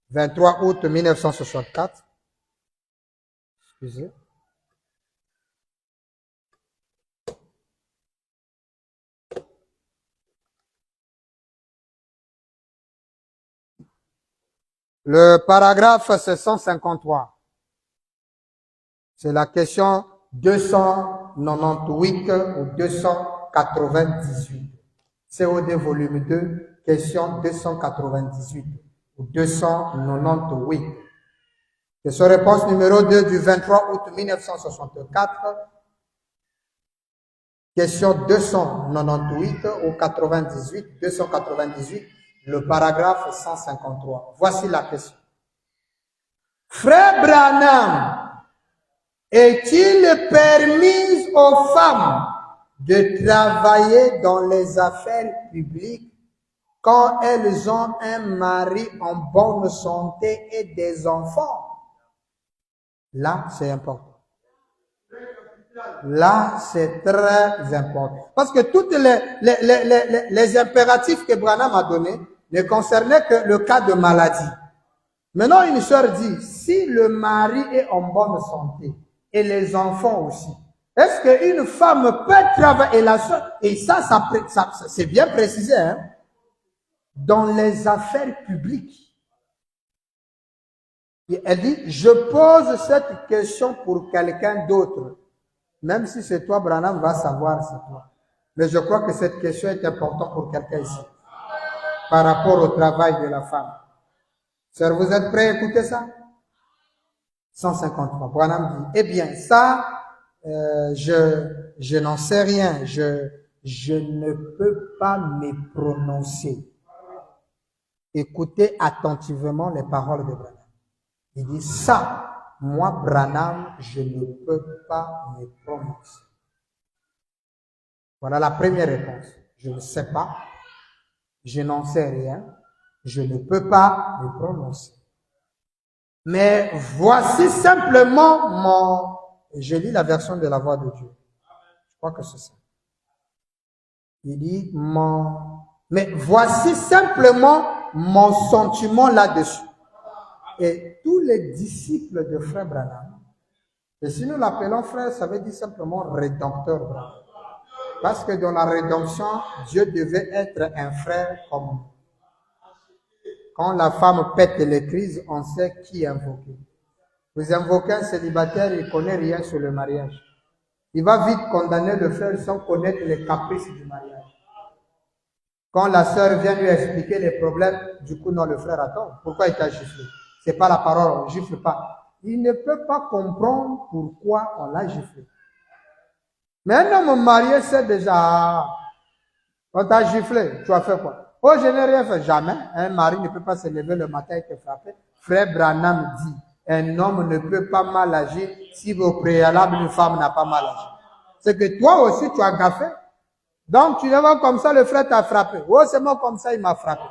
23 août 1964. Excusez. Le paragraphe, c'est 153. C'est la question 298 ou 298. COD volume 2, question 298 ou 298. Question réponse numéro 2 du 23 août 1964. Question 298 ou 98, 298, le paragraphe 153. Voici la question. Frère Branham, est-il permis aux femmes de travailler dans les affaires publiques quand elles ont un mari en bonne santé et des enfants? Là, c'est important. Là, c'est très important. Parce que tous les impératifs que Branham a donnés ne concernaient que le cas de maladie. Maintenant, une sœur dit, si le mari est en bonne santé et les enfants aussi, est-ce qu'une femme peut travailler? Et la sœur, et ça c'est bien précisé, hein, dans les affaires publiques. Et elle dit, je pose cette question pour quelqu'un d'autre. Même si c'est toi, Branham va savoir c'est toi. Mais je crois que cette question est importante pour quelqu'un ici. Par rapport au travail de la femme. Sœur, vous êtes prêts à écouter ça? 153. Branham dit, eh bien, ça, je n'en sais rien. Je ne peux pas me prononcer. Écoutez attentivement les paroles de Branham. Il dit, ça, moi, Branham, je ne peux pas me prononcer. Voilà la première réponse. Je ne sais pas. Je n'en sais rien. Je ne peux pas me prononcer. Mais voici simplement je lis la version de la voix de Dieu. Je crois que c'est ça. Il dit mais voici simplement mon sentiment là-dessus. Et tous les disciples de Frère Branham, et si nous l'appelons frère, ça veut dire simplement rédempteur Branham. Parce que dans la rédemption, Dieu devait être un frère comme nous. Quand la femme pète les crises, on sait qui invoquer. Vous invoquez un célibataire, il ne connaît rien sur le mariage. Il va vite condamner le frère sans connaître les caprices du mariage. Quand la sœur vient lui expliquer les problèmes, du coup, non, le frère attend. Pourquoi il t'a giflé? C'est pas la parole, on ne gifle pas. Il ne peut pas comprendre pourquoi on l'a giflé. Mais un homme marié sait déjà, on t'a giflé, tu as fait quoi? Oh, je n'ai rien fait, jamais. Un mari ne peut pas se lever le matin et te frapper. Frère Branham dit, un homme ne peut pas mal agir si au préalable une femme n'a pas mal agi. C'est que toi aussi tu as gaffé. Donc tu ne vois comme ça, le frère t'a frappé. Oh, c'est moi comme ça, il m'a frappé.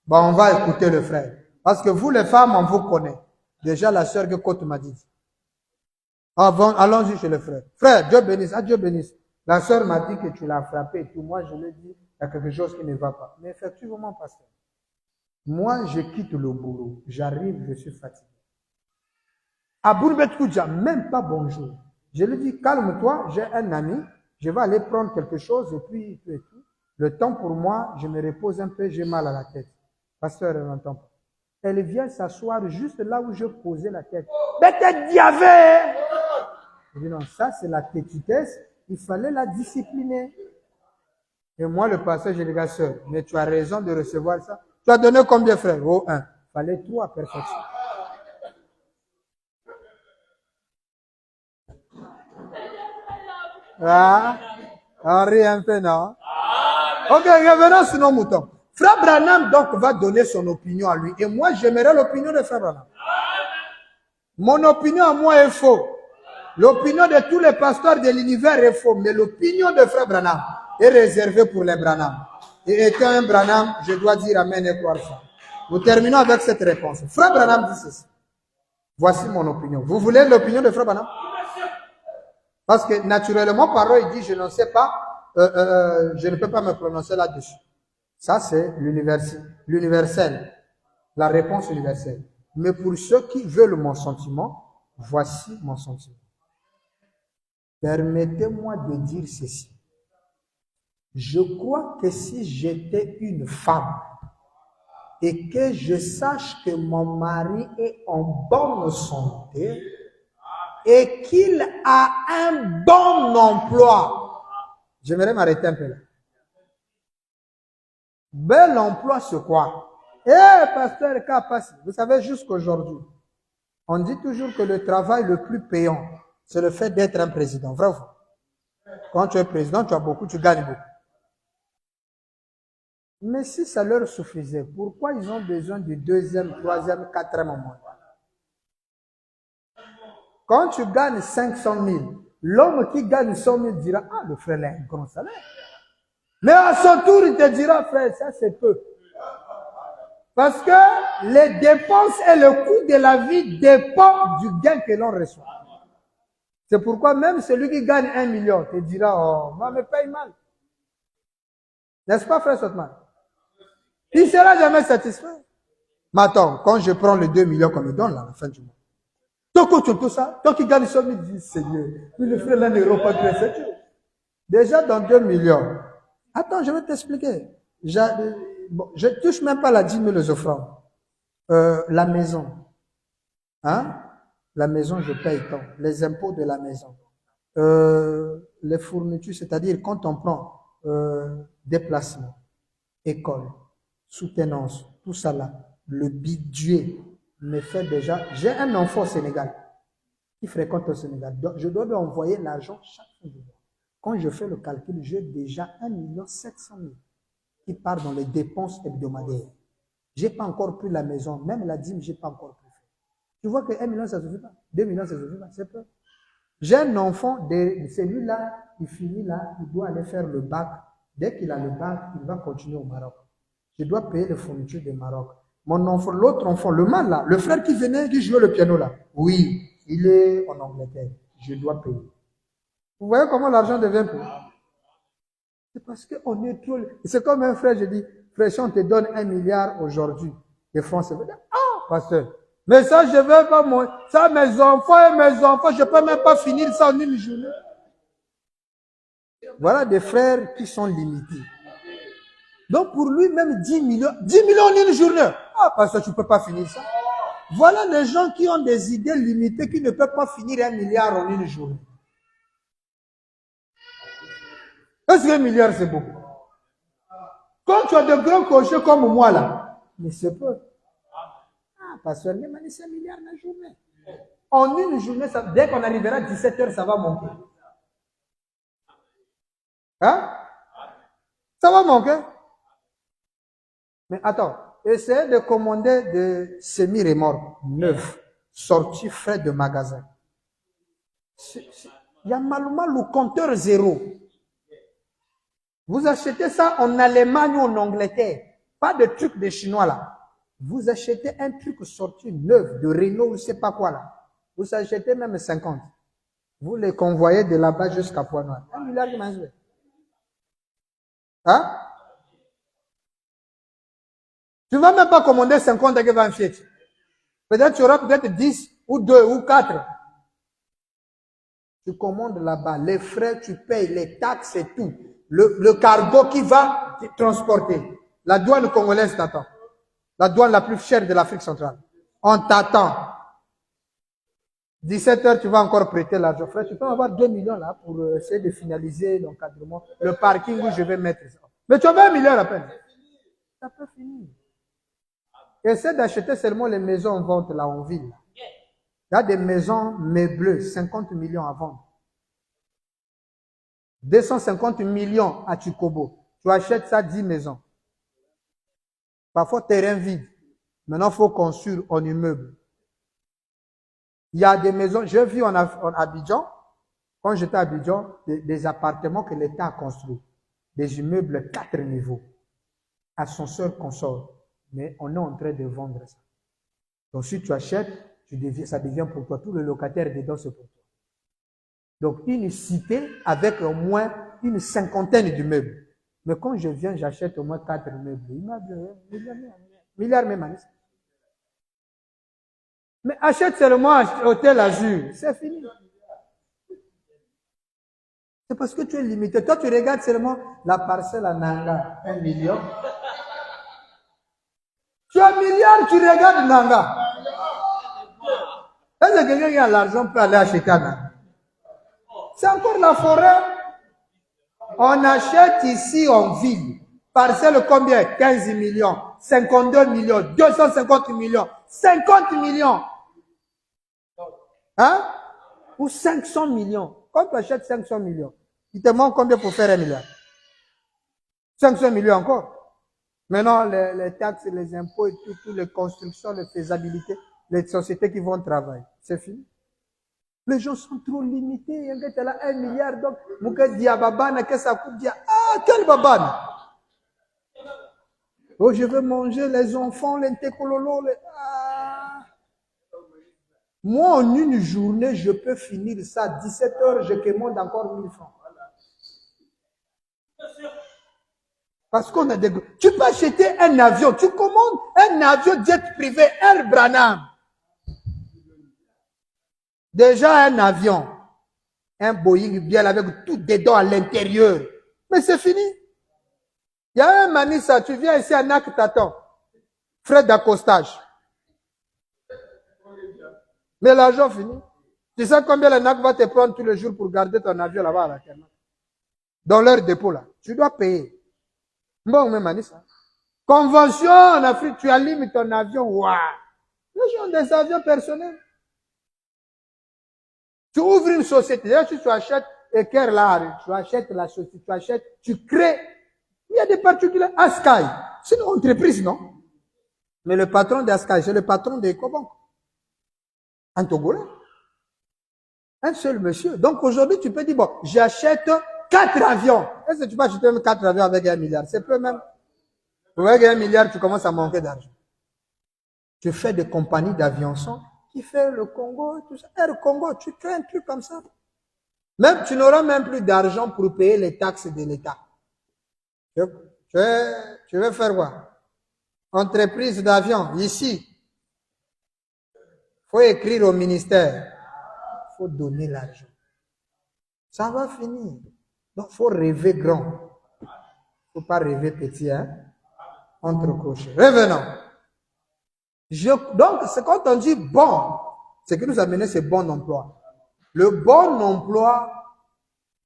Bon, on va écouter le frère. Parce que vous les femmes, on vous connaît. Déjà la sœur que Côte m'a dit. Bon, allons-y chez le frère. Frère, Dieu bénisse, Dieu bénisse. La sœur m'a dit que tu l'as frappé et tout. Moi, je lui ai dit, il y a quelque chose qui ne va pas. Mais effectivement, pasteur. Moi, je quitte le boulot. J'arrive, je suis fatigué. À Boulbet-Koudja, même pas bonjour. Je lui dis, calme-toi, j'ai un ami, je vais aller prendre quelque chose et puis tout et tout. Le temps pour moi, je me repose un peu, j'ai mal à la tête. Pasteur, elle n'entend pas. Elle vient s'asseoir juste là où je posais la tête. Mais t'es diavé! Je dis non, ça c'est la têtitesse, il fallait la discipliner. Et moi, le pasteur, je dis, gars, sœur, mais tu as raison de recevoir ça. Tu as donné combien, frère? Oh, un. Fallait 3 perfection. Ah, on rit un peu, non? Ok, revenons sur nos moutons. Frère Branham, donc, va donner son opinion à lui. Et moi, j'aimerais l'opinion de Frère Branham. Mon opinion à moi est faux. L'opinion de tous les pasteurs de l'univers est faux. Mais l'opinion de Frère Branham est réservée pour les Branham. Et étant un Branham, je dois dire Amen et croire ça. Nous terminons avec cette réponse. Frère Branham dit ceci. Voici mon opinion. Vous voulez l'opinion de Frère Branham? Parce que naturellement, parole, il dit, je ne sais pas, je ne peux pas me prononcer là-dessus. Ça, c'est l'universel. La réponse universelle. Mais pour ceux qui veulent mon sentiment, voici mon sentiment. Permettez-moi de dire ceci. Je crois que si j'étais une femme et que je sache que mon mari est en bonne santé et qu'il a un bon emploi, j'aimerais m'arrêter un peu là. Bel emploi, c'est quoi? Pasteur Kapassi, vous savez, jusqu'aujourd'hui, on dit toujours que le travail le plus payant, c'est le fait d'être un président. Vrai ou faux? Quand tu es président, tu as beaucoup, tu gagnes beaucoup. Mais si ça leur suffisait, pourquoi ils ont besoin du deuxième, troisième, quatrième mandat? Quand tu gagnes 500 000, l'homme qui gagne 100 000 dira, ah, le frère a un grand salaire. Mais à son tour, il te dira, frère, ça c'est peu. Parce que les dépenses et le coût de la vie dépendent du gain que l'on reçoit. C'est pourquoi même celui qui gagne 1 million te dira, oh, moi, me paye mal. N'est-ce pas, frère Sotman? Il ne sera jamais satisfait. Mais attends, quand je prends les 2 millions qu'on me donne là, à la fin du mois, toi, quand tu as tout ça, toi qui gagnes 100 000, dis, Seigneur, le frère là n'euro pas très déjà dans 2 millions. Attends, je vais t'expliquer. Je touche même pas la 10 000 les offrandes. La maison. Hein? La maison, je paye tant. Les impôts de la maison. Les fournitures, c'est-à-dire quand on prend déplacement, école, soutenance, tout ça là, le budget me fait déjà. J'ai un enfant au Sénégal qui fréquente au Sénégal. Donc, je dois lui envoyer l'argent chaque fin du mois. Quand je fais le calcul, j'ai déjà 1 700 000 qui part dans les dépenses hebdomadaires. Je n'ai pas encore pris la maison, même la dîme, je n'ai pas encore pris. Tu vois que 1 million, ça ne suffit pas. 2 millions, ça ne suffit pas. C'est peu. J'ai un enfant, celui-là, il finit là, il doit aller faire le bac. Dès qu'il a le bac, il va continuer au Maroc. Je dois payer les fournitures du Maroc. Mon enfant, l'autre enfant, le mâle là, le frère qui venait, qui jouait le piano là. Oui, il est en Angleterre. Je dois payer. Vous voyez comment l'argent devient peu? C'est parce qu'on est trop... C'est comme un frère, je dis, frère, si on te donne 1 milliard aujourd'hui, les Français vont dire, ah, pasteur, mais ça, je ne veux pas, moi, ça, mes enfants, je ne peux même pas finir ça en une journée. Voilà des frères qui sont limités. Donc, pour lui, même 10 millions en une journée. Ah, pasteur, tu ne peux pas finir ça. Voilà les gens qui ont des idées limitées, qui ne peuvent pas finir 1 milliard en une journée. Est-ce qu'un milliard, c'est beaucoup? Quand tu as de grands cochers comme moi, là, mais c'est peu. Ah, pasteur, mais c'est 1 milliard la journée. En une journée, ça, dès qu'on arrivera à 17 h, ça va manquer. Hein? Ça va manquer. Mais attends, essayez de commander des semi-remorques neufs, sortis frais de magasin. Il y a mal le compteur zéro. Vous achetez ça en Allemagne ou en Angleterre. Pas de truc de chinois là. Vous achetez un truc sorti neuf de Renault ou je ne sais pas quoi là. Vous achetez même 50. Vous les convoyez de là-bas jusqu'à Pointe-Noire. 1 milliard de mensuel. Hein? Tu ne vas même pas commander 50 avec 20 Fiat. Peut-être tu auras peut-être 10 ou 2 ou 4. Tu commandes là-bas. Les frais, tu payes, les taxes et tout. Le cargo qui va te transporter. La douane congolaise t'attend. La douane la plus chère de l'Afrique centrale. On t'attend. 17 h, tu vas encore prêter l'argent. Frère, tu peux avoir 2 millions là pour essayer de finaliser l'encadrement. Le parking où je vais mettre ça. Mais tu as 20 millions à peine. Ça peut finir. Essaie d'acheter seulement les maisons en vente là en ville. Il y a des maisons meublées, 50 millions à vendre. 250 millions à Chikobo. Tu achètes ça 10 maisons. Parfois, terrain vide. Maintenant, il faut construire en immeuble. Il y a des maisons, j'ai vu en Abidjan, quand j'étais à Abidjan, des appartements que l'État a construits. Des immeubles 4 niveaux. Ascenseur, console. Mais on est en train de vendre ça. Donc, si tu achètes, ça devient pour toi. Tous les locataires dedans, c'est pour toi. Donc, une cité avec au moins une cinquantaine d'immeubles. Mais quand je viens, j'achète au moins 4 immeubles. Milliards même année. Mais achète seulement Hôtel Azur. C'est fini. C'est parce que tu es limité. Toi, tu regardes seulement la parcelle à Nanga, 1 million. Tu as 1 milliard, tu regardes Nanga. Est-ce que quelqu'un qui a l'argent peut aller acheter à Nanga? C'est encore la forêt. On achète ici en ville. Parcelle combien? 15 millions, 52 millions, 250 millions, 50 millions. Hein? Ou 500 millions. Quand tu achètes 500 millions, il te manque combien pour faire 1 milliard? 500 millions encore. Maintenant, les taxes, les impôts et toutes les constructions, les faisabilités, les sociétés qui vont travailler. C'est fini. Les gens sont trop limités. Il y a là 1 milliard. Donc, Mouka dit à Babana, qu'est-ce que ça coûte? Ah, quel Babana? Oh, je veux manger les enfants, les técololo. Ah. Moi, en une journée, je peux finir ça. 17 heures, je commande encore 1000 francs. Parce qu'on a des... Tu peux acheter un avion. Tu commandes un avion jet privé, Air Branham. Déjà un avion. Un Boeing bien avec tout dedans à l'intérieur. Mais c'est fini. Il y a un Manissa, tu viens ici à Nak t'attends. Frais d'accostage. Mais l'argent fini. Tu sais combien le NAC va te prendre tous les jours pour garder ton avion là-bas à la terre? Dans leur dépôt là. Tu dois payer. Bon, mais Manissa. Convention en Afrique, tu allumes ton avion. Waouh! Les gens ont des avions personnels. Tu ouvres une société. Là, si tu achètes Eker là, tu achètes la société, tu achètes, tu crées. Il y a des particuliers. Askai. C'est une entreprise, non? Mais le patron d'Askai, c'est le patron d'Ecobank. Un Togolais. Un seul monsieur. Donc aujourd'hui, tu peux dire, bon, j'achète 4 avions. Est-ce que tu peux acheter même 4 avions avec 1 milliard? C'est peu même. Avec 1 milliard, tu commences à manquer d'argent. Tu fais des compagnies d'aviation qui fait le Congo, tout ça. Air Congo, tu crées un truc comme ça. Même, tu n'auras même plus d'argent pour payer les taxes de l'État. Tu veux faire quoi? Entreprise d'avion, ici. Faut écrire au ministère. Faut donner l'argent. Ça va finir. Donc, faut rêver grand. Faut pas rêver petit, hein. Entre crochets. Revenons. Donc, c'est quand on dit bon, c'est que nous amener ce bon emploi. Le bon emploi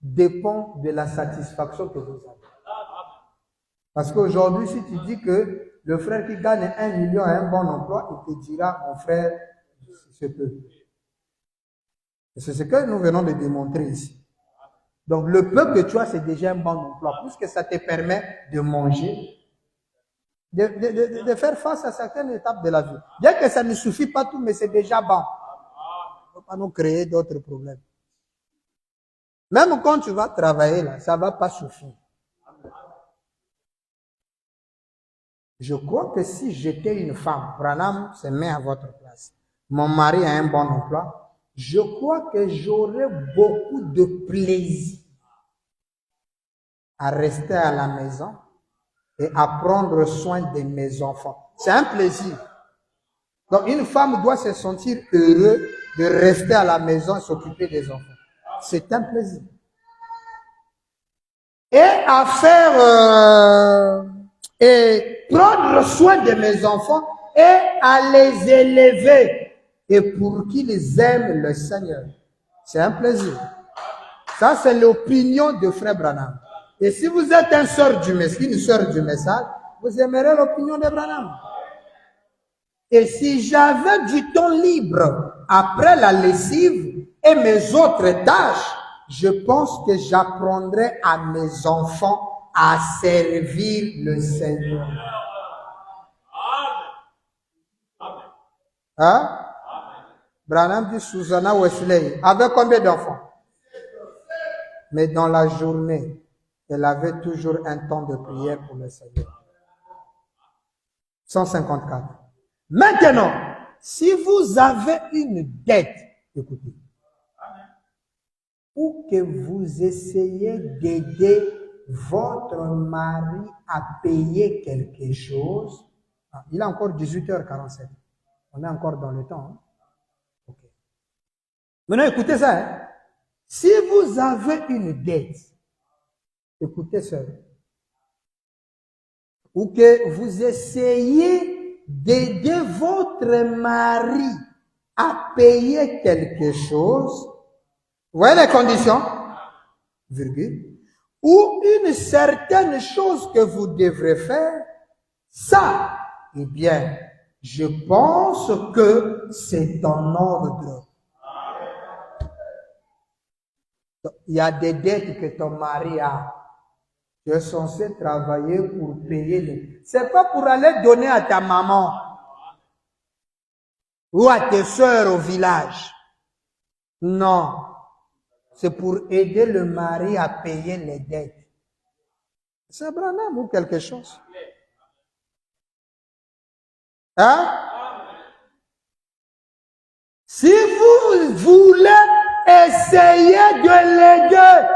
dépend de la satisfaction que vous avez. Parce qu'aujourd'hui, si tu dis que le frère qui gagne 1 million a un bon emploi, il te dira, mon frère, c'est peu. Et c'est ce que nous venons de démontrer ici. Donc, le peu que tu as, c'est déjà un bon emploi, puisque ça te permet de manger, de faire face à certaines étapes de la vie. Bien que ça ne suffit pas tout, mais c'est déjà bon. Il ne faut pas nous créer d'autres problèmes. Même quand tu vas travailler là, ça ne va pas suffire. Je crois que si j'étais une femme, Branham se met à votre place, mon mari a un bon emploi, je crois que j'aurais beaucoup de plaisir à rester à la maison et à prendre soin de mes enfants. C'est un plaisir. Donc une femme doit se sentir heureuse de rester à la maison et s'occuper des enfants. C'est un plaisir. Et à faire... et prendre soin de mes enfants et à les élever et pour qu'ils aiment le Seigneur. C'est un plaisir. Ça, c'est l'opinion de Frère Branham. Et si vous êtes une sœur du message, vous aimerez l'opinion de Branham. Et si j'avais du temps libre après la lessive et mes autres tâches, je pense que j'apprendrais à mes enfants à servir le Seigneur. Hein? Branham dit Susanna Wesley avait combien d'enfants? Mais dans la journée, elle avait toujours un temps de prière pour le Seigneur. 154. Maintenant, si vous avez une dette, écoutez, ou que vous essayez d'aider votre mari à payer quelque chose, il est encore 18h47. On est encore dans le temps. Hein? Okay. Maintenant, écoutez ça. Hein? Si vous avez une dette, écoutez ça, ou que vous essayez d'aider votre mari à payer quelque chose, vous voyez les conditions, virgule, ou une certaine chose que vous devrez faire, ça, eh bien, je pense que c'est en ordre. Il y a des dettes que ton mari a. Tu es censé travailler pour payer les. C'est pas pour aller donner à ta maman ou à tes soeurs au village. Non. C'est pour aider le mari à payer les dettes. C'est Branham ou quelque chose. Hein? Si vous voulez essayer de l'aider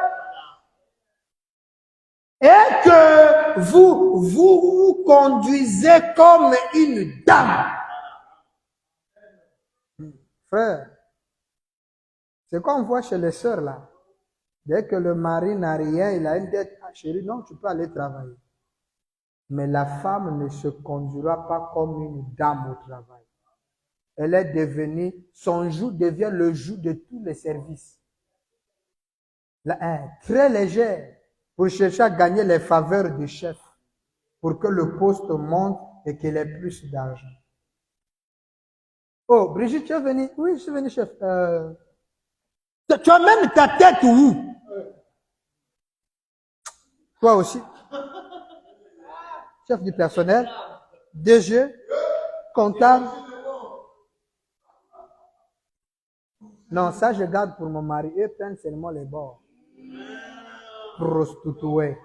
et que vous conduisez comme une dame, frère, c'est comme on voit chez les sœurs là. Dès que le mari n'a rien, il a une dette. Ah, chérie, non, tu peux aller travailler. Mais la femme ne se conduira pas comme une dame au travail. Elle est devenue, son joug devient le joug de tous les services. Très légère pour chercher à gagner les faveurs du chef, pour que le poste monte et qu'il ait plus d'argent. Oh, Brigitte, tu es venue? Oui, je suis venue, chef. Tu amènes ta tête où? Toi aussi. Chef du personnel, DG, comptable. Non, ça je garde pour mon mari. Eux prennent seulement les bords. Prostituées.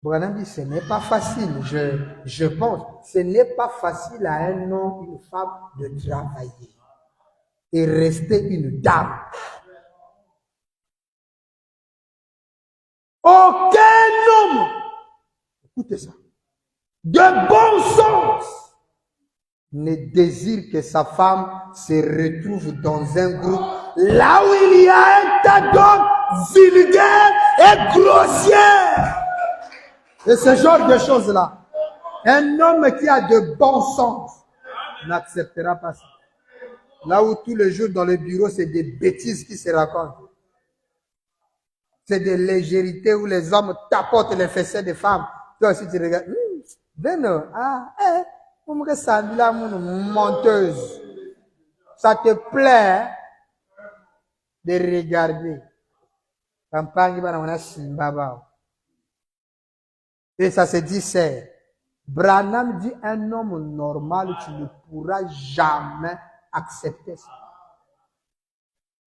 Branham dit, ce n'est pas facile, je pense, ce n'est pas facile à un homme, une femme de travailler et rester une dame. Aucun homme, écoutez ça, de bon sens ne désire que sa femme se retrouve dans un groupe là où il y a un tas d'hommes vulgaires et grossières. Et ce genre de choses-là, un homme qui a de bon sens n'acceptera pas ça. Là où tous les jours dans le bureau, c'est des bêtises qui se racontent. C'est des légérités où les hommes tapotent les fessées des femmes. Toi aussi tu regardes, menteuse. Ça te plaît de regarder. Et ça se dit, c'est, Branham dit, un homme normal, tu ne pourras jamais accepter ça.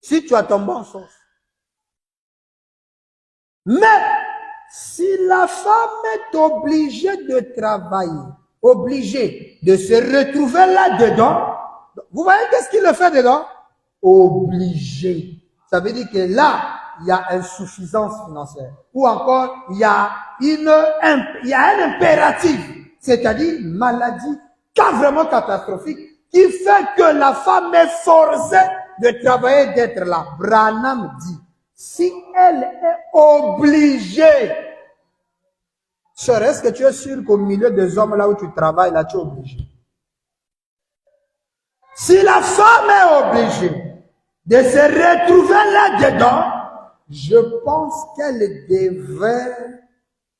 Si tu as ton bon sens. Mais, si la femme est obligée de travailler, obligée de se retrouver là-dedans, vous voyez qu'est-ce qu'il le fait dedans? Obligé. Ça veut dire que là, il y a insuffisance financière. Ou encore, il y a un impératif. C'est-à-dire une maladie vraiment catastrophique qui fait que la femme est forcée de travailler, d'être là. Branham dit, si elle est obligée, sœur, est-ce que tu es sûr qu'au milieu des hommes là où tu travailles, là tu es obligé? Si la femme est obligée de se retrouver là-dedans, je pense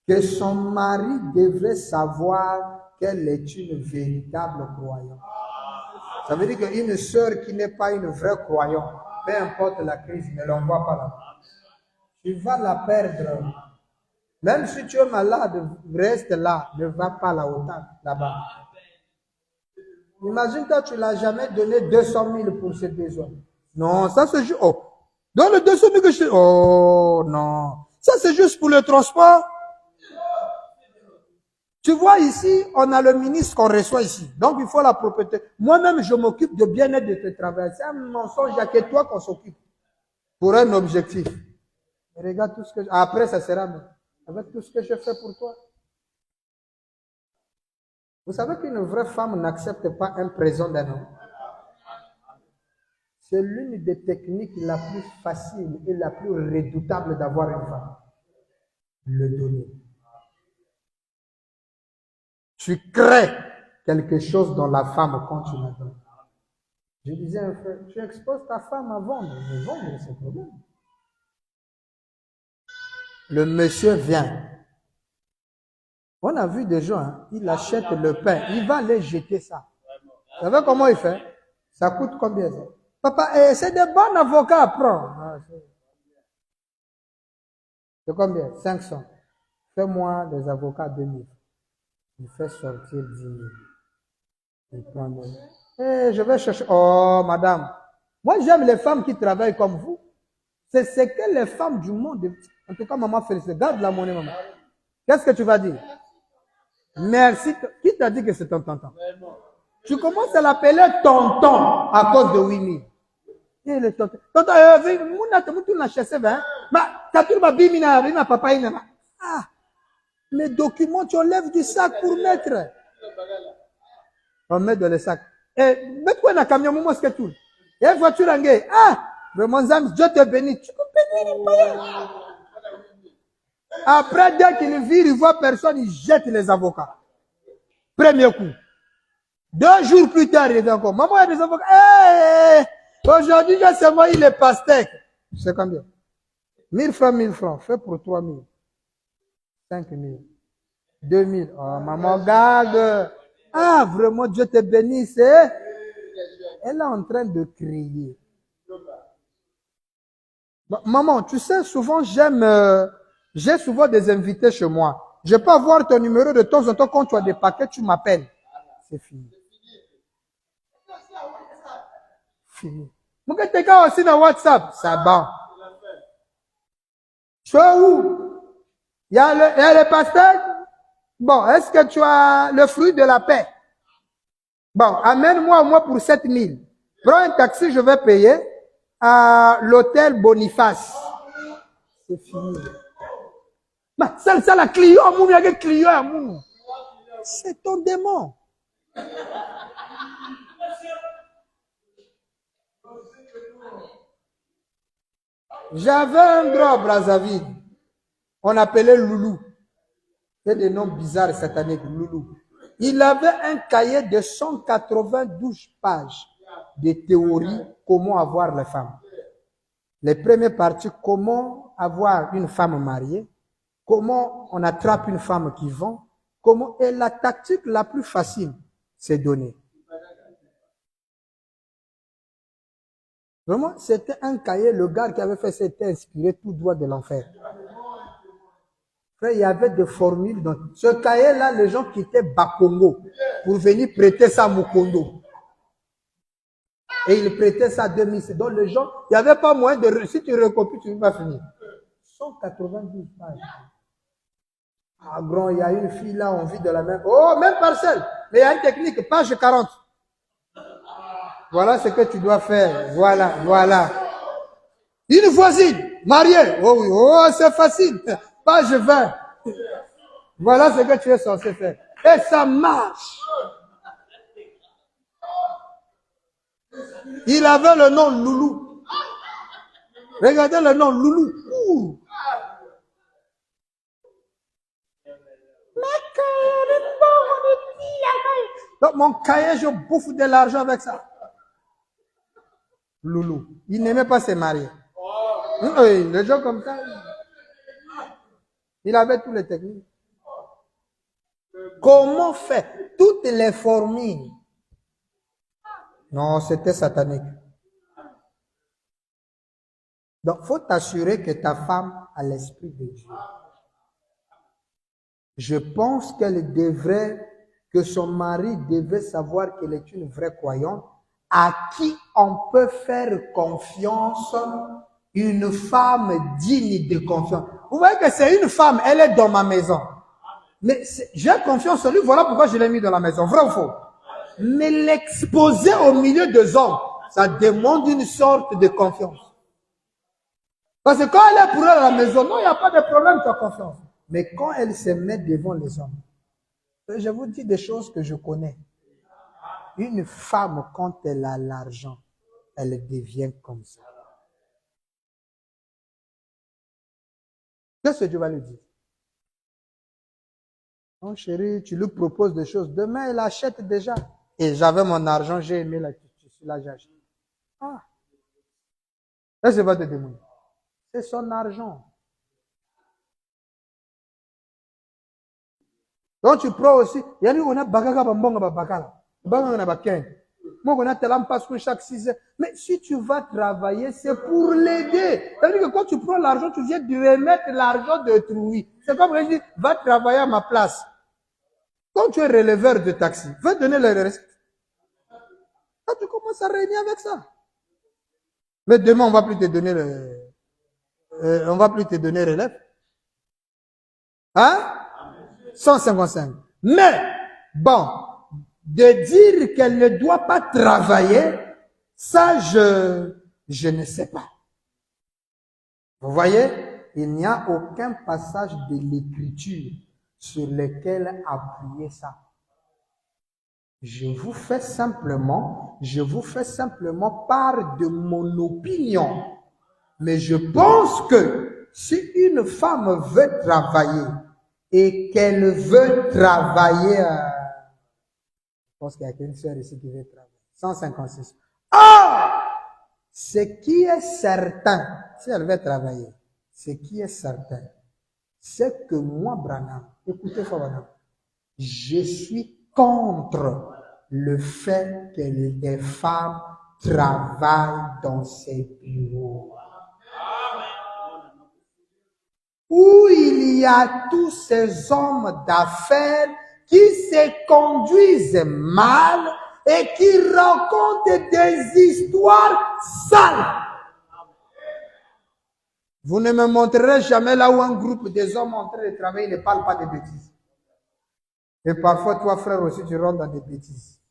que son mari devrait savoir qu'elle est une véritable croyante. Ça veut dire qu'une sœur qui n'est pas une vraie croyante, peu importe la crise, ne l'envoie pas là. Tu vas la perdre. Même si tu es malade, reste là. Ne va pas là-bas. Imagine toi, tu ne l'as jamais donné 200 000 pour ses besoins. Non, ça c'est juste... Oh, dans le 200 000 que je... Oh, non. Ça c'est juste pour le transport. Tu vois ici, on a le ministre qu'on reçoit ici. Donc, il faut la propriété. Moi-même, je m'occupe de bien-être de tes travailleurs. C'est un mensonge, il n'y a que toi qu'on s'occupe. Pour un objectif. Et regarde tout ce que... Après, ça sera mieux. Avec tout ce que je fais pour toi. Vous savez qu'une vraie femme n'accepte pas un présent d'un homme. C'est l'une des techniques la plus facile et la plus redoutable d'avoir une femme. Le donner. Tu crées quelque chose dans la femme quand tu la donnes. Je disais à un frère, tu exposes ta femme à vendre. Mais vendre, c'est le problème. Le monsieur vient. On a vu des gens, hein, il achète le pain, il va aller jeter ça. Vous savez comment il fait? Ça coûte combien ça? Papa, c'est des bons avocats à prendre. Ah, c'est combien? 500. Fais-moi des avocats 2000. Il fait sortir 10 000. Il prend je vais chercher. Oh, madame. Moi, j'aime les femmes qui travaillent comme vous. C'est ce que les femmes du monde. En tout cas, maman félicite. Garde la monnaie, maman. Qu'est-ce que tu vas dire? Merci. Qui t'a dit que c'est ton tonton? Tu commences à l'appeler tonton à cause de Winnie. Et le tonton. Tonton, ah, mes documents, tu enlèves du sac pour mettre. On met dans le sac. Et mets-toi dans le camion, moi, ce que tout. Et une voiture en guerre. Ah, vraiment, Dieu te bénit. Tu peux bénir pas. Après, dès qu'il vire, il voit personne, il jette les avocats. Premier coup. 2 jours plus tard, il est encore. Maman, il y a des avocats. Hey, aujourd'hui, je sais moi, il est pastèque. C'est combien? 1000 francs, 1000 francs. Fais pour 3000. 5000. 2000. Oh, maman, garde. Ah, vraiment, Dieu te bénisse. Elle est en train de crier. Maman, tu sais, souvent, j'ai souvent des invités chez moi. Je peux avoir ton numéro de temps en temps. Quand tu as des paquets, tu m'appelles. C'est fini. Fini. Moi, tu es aussi dans WhatsApp. Ça va. Tu es où? Il y a le pasteur. Bon, est-ce que tu as le fruit de la paix? Bon, amène-moi au moins pour 7000. Prends un taxi, je vais payer à l'hôtel Boniface. C'est fini. Bah, ça, la Clio, il y a des Clio à mon. C'est ton démon. J'avais un gros Brazzaville. On appelait Loulou. C'est des noms bizarres sataniques, Loulou. Il avait un cahier de 192 pages de théorie comment avoir la femme. Les premières parties, comment avoir une femme mariée, comment on attrape une femme qui vend, comment, et la tactique la plus facile, c'est donner. Vraiment, c'était un cahier, le gars qui avait fait, c'était inspiré tout droit de l'enfer. Il y avait des formules dans ce cahier-là, les gens quittaient Bakongo pour venir prêter ça à Mukondo. Et ils prêtaient ça à 2000. Donc les gens, il n'y avait pas moyen de... Si tu recopies, tu ne vas pas finir. 192 pages. Ah grand, il y a une fille là, on vit de la même... Oh, même parcelle. Mais il y a une technique, page 40. Voilà ce que tu dois faire. Voilà, voilà. Une voisine, mariée. Oh oui, oh, c'est facile. Page 20. Voilà ce que tu es censé faire. Et ça marche. Il avait le nom Loulou. Regardez le nom Loulou. Ouh. Donc mon cahier, je bouffe de l'argent avec ça. Loulou. Il n'aimait pas se marier. Oui, les gens comme ça. Il avait tous les techniques. Comment faire? Toutes les formules. Non, c'était satanique. Donc, il faut t'assurer que ta femme a l'esprit de Dieu. Je pense que son mari devait savoir qu'elle est une vraie croyante, à qui on peut faire confiance, une femme digne de confiance. Vous voyez que c'est une femme, elle est dans ma maison. Mais j'ai confiance en lui, voilà pourquoi je l'ai mis dans la maison. Vrai ou faux? Mais l'exposer au milieu des hommes, ça demande une sorte de confiance. Parce que quand elle est pour elle à la maison, non, il n'y a pas de problème, tu as confiance. Mais quand elle se met devant les hommes, je vous dis des choses que je connais. Une femme, quand elle a l'argent, elle devient comme ça. Qu'est-ce que Dieu va lui dire? Non, chérie, tu lui proposes des choses. Demain, elle achète déjà. Et j'avais mon argent, j'ai aimé la tissu, là, j'ai acheté. Ah. Qu'est-ce que va te demander? C'est son argent. Donc tu prends aussi, il y a nous on a bagaga bambonga babakala. Bagaga na baken. Moi on a tellement passe chaque 6 heures. Mais si tu vas travailler, c'est pour l'aider. Ça veut dire que quand tu prends l'argent, tu viens de remettre l'argent d'autrui. C'est comme je dis, va travailler à ma place. Quand tu es releveur de taxi, va donner les recettes. Quand tu commences à régner avec ça. Mais demain, on va plus te donner on va plus te donner relève. Hein? 155. Mais, bon, de dire qu'elle ne doit pas travailler, ça, je ne sais pas. Vous voyez, il n'y a aucun passage de l'écriture sur lequel appuyer ça. Je vous fais simplement part de mon opinion. Mais je pense que si une femme veut travailler et qu'elle veut travailler, je pense qu'il y a qu'une sœur ici qui veut travailler, 156. Ah! Ce qui est certain, si elle veut travailler, ce qui est certain, c'est que moi, Branham, écoutez, Branham, je suis contre le fait que les femmes travaillent dans ces bureaux. Où il y a tous ces hommes d'affaires qui se conduisent mal et qui racontent des histoires sales. Vous ne me montrerez jamais là où un groupe des hommes en train de travailler ne parle pas de bêtises. Et parfois, toi, frère, aussi, tu rentres dans des bêtises.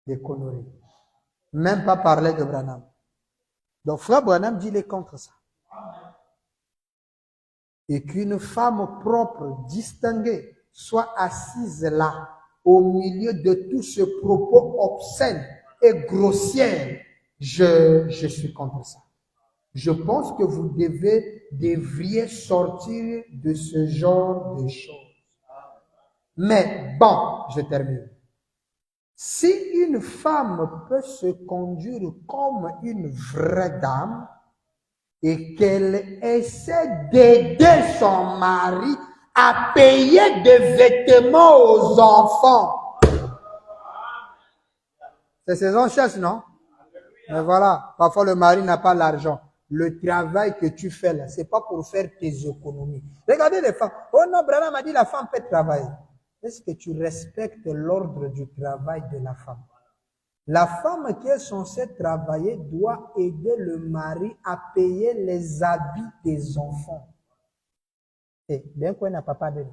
Des conneries. Même pas parler de Branham. Donc, frère Branham dit, il est contre ça. Et qu'une femme propre, distinguée, soit assise là, au milieu de tout ce propos obscène et grossière, je suis contre ça. Je pense que vous devriez sortir de ce genre de choses. Mais bon, je termine. Si une femme peut se conduire comme une vraie dame et qu'elle essaie d'aider son mari à payer des vêtements aux enfants, c'est ses enchères, non? Mais voilà, parfois le mari n'a pas l'argent. Le travail que tu fais là, c'est pas pour faire tes économies. Regardez les femmes. Oh non, Branham m'a dit la femme peut travailler. Est-ce que tu respectes l'ordre du travail de la femme? La femme qui est censée travailler doit aider le mari à payer les habits des enfants. Et bien qu'on n'a pas parlé.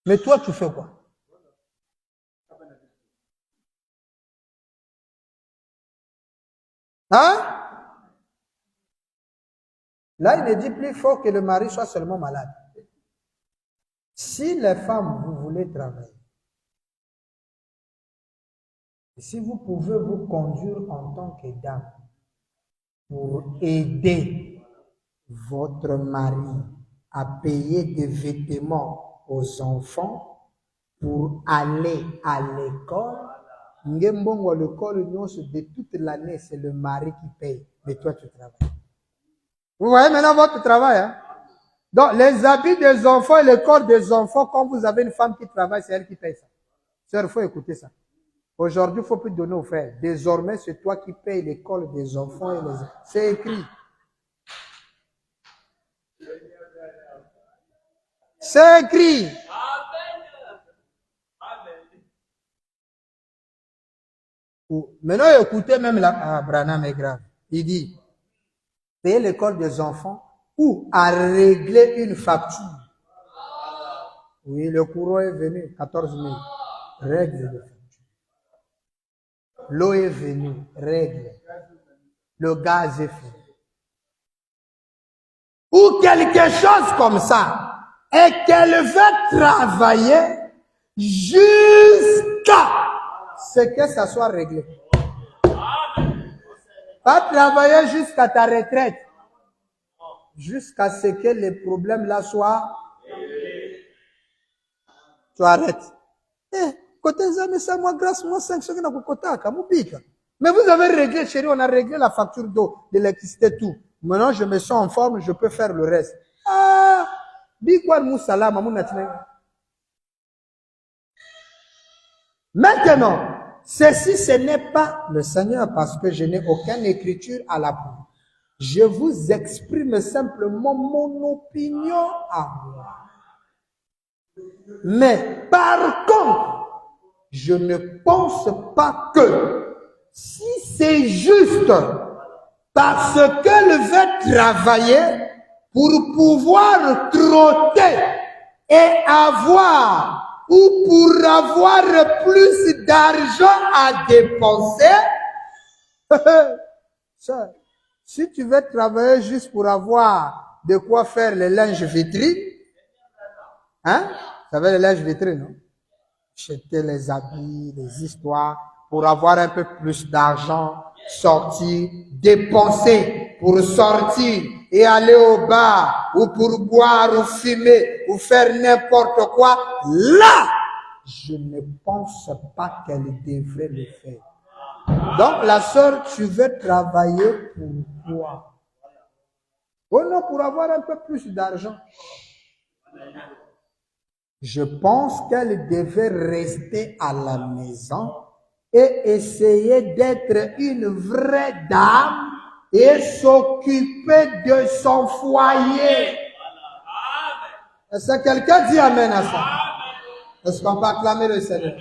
Mais toi, tu fais quoi? Hein? Là, il ne dit plus fort que le mari soit seulement malade. Si les femmes, vous voulez travailler, si vous pouvez vous conduire en tant que dame pour aider votre mari à payer des vêtements aux enfants pour aller à l'école, Ngembongo à l'école, de toute l'année, c'est le mari qui paye, mais toi tu travailles. Vous voyez maintenant votre travail, hein? Donc, les habits des enfants et le corps des enfants, quand vous avez une femme qui travaille, c'est elle qui paye ça. Sœur, il faut écouter ça. Aujourd'hui, il ne faut plus donner aux frères. Désormais, c'est toi qui payes l'école des enfants et les... C'est écrit. C'est écrit. Maintenant, écoutez même là, Branham est grave. Il dit, payer l'école des enfants ou à régler une facture. Oui, le courant est venu, 14 000. Règle de facture. L'eau est venue, règle. Le gaz est fini. Ou quelque chose comme ça. Et qu'elle veut travailler jusqu'à ce que ça soit réglé. Pas travailler jusqu'à ta retraite. Jusqu'à ce que les problèmes là soient. Tu arrêtes. Côté Zame, ça, moi, grâce, moi, 5 secondes à Kokota, Kamoubika. Mais vous avez réglé, chérie, on a réglé la facture d'eau, d'électricité, tout. Maintenant, je me sens en forme, je peux faire le reste. Ah, Bikwal Moussala, maintenant, ceci, ce n'est pas le Seigneur, parce que je n'ai aucune écriture à l'appui. Je vous exprime simplement mon opinion à moi. Mais, par contre, je ne pense pas que si c'est juste parce qu'elle veut travailler pour pouvoir trotter et avoir ou pour avoir plus d'argent à dépenser, ça, si tu veux travailler juste pour avoir de quoi faire les linges vitrines, hein? Ça veut les linges vitrines, non? Acheter les habits, les histoires, pour avoir un peu plus d'argent, sortir, dépenser pour sortir et aller au bar, ou pour boire, ou fumer, ou faire n'importe quoi. Là, je ne pense pas qu'elle devrait le faire. Donc, la sœur, tu veux travailler pour quoi? Oh non, pour avoir un peu plus d'argent. Je pense qu'elle devait rester à la maison et essayer d'être une vraie dame et s'occuper de son foyer. Est-ce que quelqu'un dit amen à ça? Est-ce qu'on peut acclamer le Seigneur?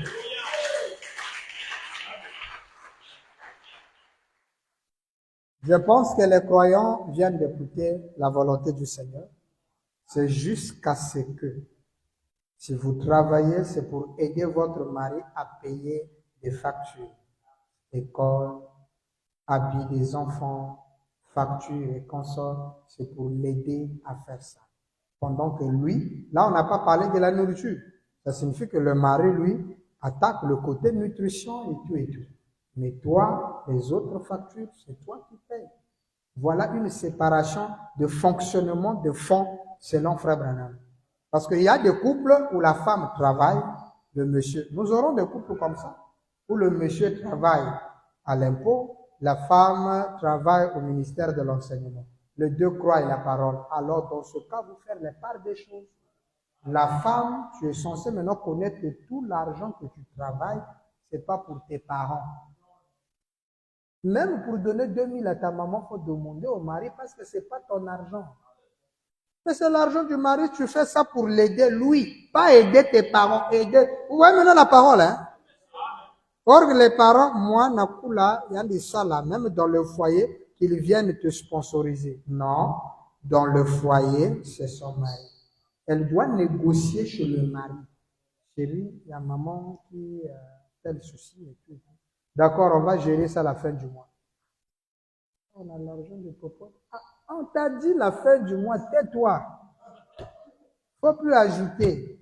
Je pense que les croyants viennent d'écouter la volonté du Seigneur. C'est jusqu'à ce que, si vous travaillez, c'est pour aider votre mari à payer des factures, école, habits des enfants, factures et consorts, c'est pour l'aider à faire ça. Pendant que lui, là on n'a pas parlé de la nourriture. Ça signifie que le mari, lui, attaque le côté nutrition et tout et tout. Mais toi, les autres factures, c'est toi qui payes. Voilà une séparation de fonctionnement de fonds selon Frère Branham. Parce qu'il y a des couples où la femme travaille, le monsieur. Nous aurons des couples comme ça, où le monsieur travaille à l'impôt, la femme travaille au ministère de l'enseignement. Les deux croient la parole. Alors, dans ce cas, vous faites les parts des choses. La femme, tu es censé maintenant connaître que tout l'argent que tu travailles, c'est pas pour tes parents. Même pour donner 2000 à ta maman, il faut demander au mari parce que c'est pas ton argent. Mais c'est l'argent du mari, tu fais ça pour l'aider lui, pas aider tes parents, aider. Vous voyez maintenant la parole, hein? Or, les parents, moi, Nakula, il y a des ça là, même dans le foyer, qu'ils viennent te sponsoriser. Non, dans le foyer, c'est son mari. Elle doit négocier chez le mari. Chérie, il y a maman qui a tel souci et tout. D'accord, on va gérer ça à la fin du mois. On a l'argent de popote. Ah, on t'a dit la fin du mois, tais-toi. Faut plus ajouter.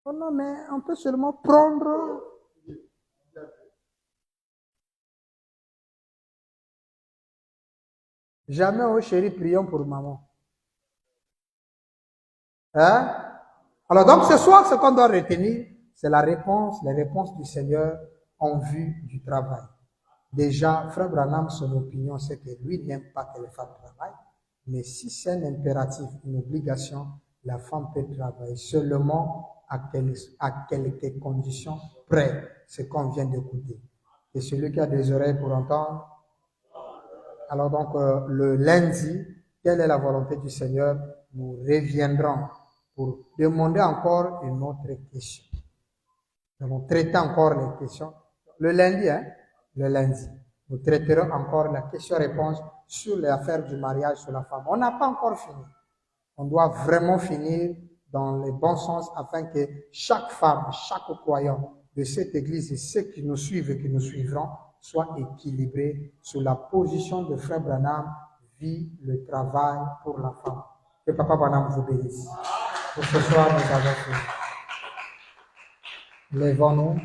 Oh non, mais on peut seulement prendre. Jamais, oh chérie, prions pour maman. Hein? Alors donc ce soir, ce qu'on doit retenir, c'est la réponse, les réponses du Seigneur en vue du travail. Déjà, Frère Branham, son opinion, c'est que lui n'aime pas que les femmes travaillent. Mais si c'est un impératif, une obligation, la femme peut travailler seulement à quelques conditions près, ce qu'on vient d'écouter. Et celui qui a des oreilles pour entendre, alors donc le lundi, quelle est la volonté du Seigneur? Nous reviendrons pour demander encore une autre question. Nous allons traiter encore les questions. Le lundi, le lundi, nous traiterons encore la question-réponse sur l'affaire du mariage sur la femme. On n'a pas encore fini. On doit vraiment finir dans le bon sens afin que chaque femme, chaque croyant de cette église et ceux qui nous suivent et qui nous suivront soient équilibrés sur la position de Frère Branham, vit le travail pour la femme. Que Papa Branham vous bénisse. Pour ce soir, nous avons fini. Lèvons-nous.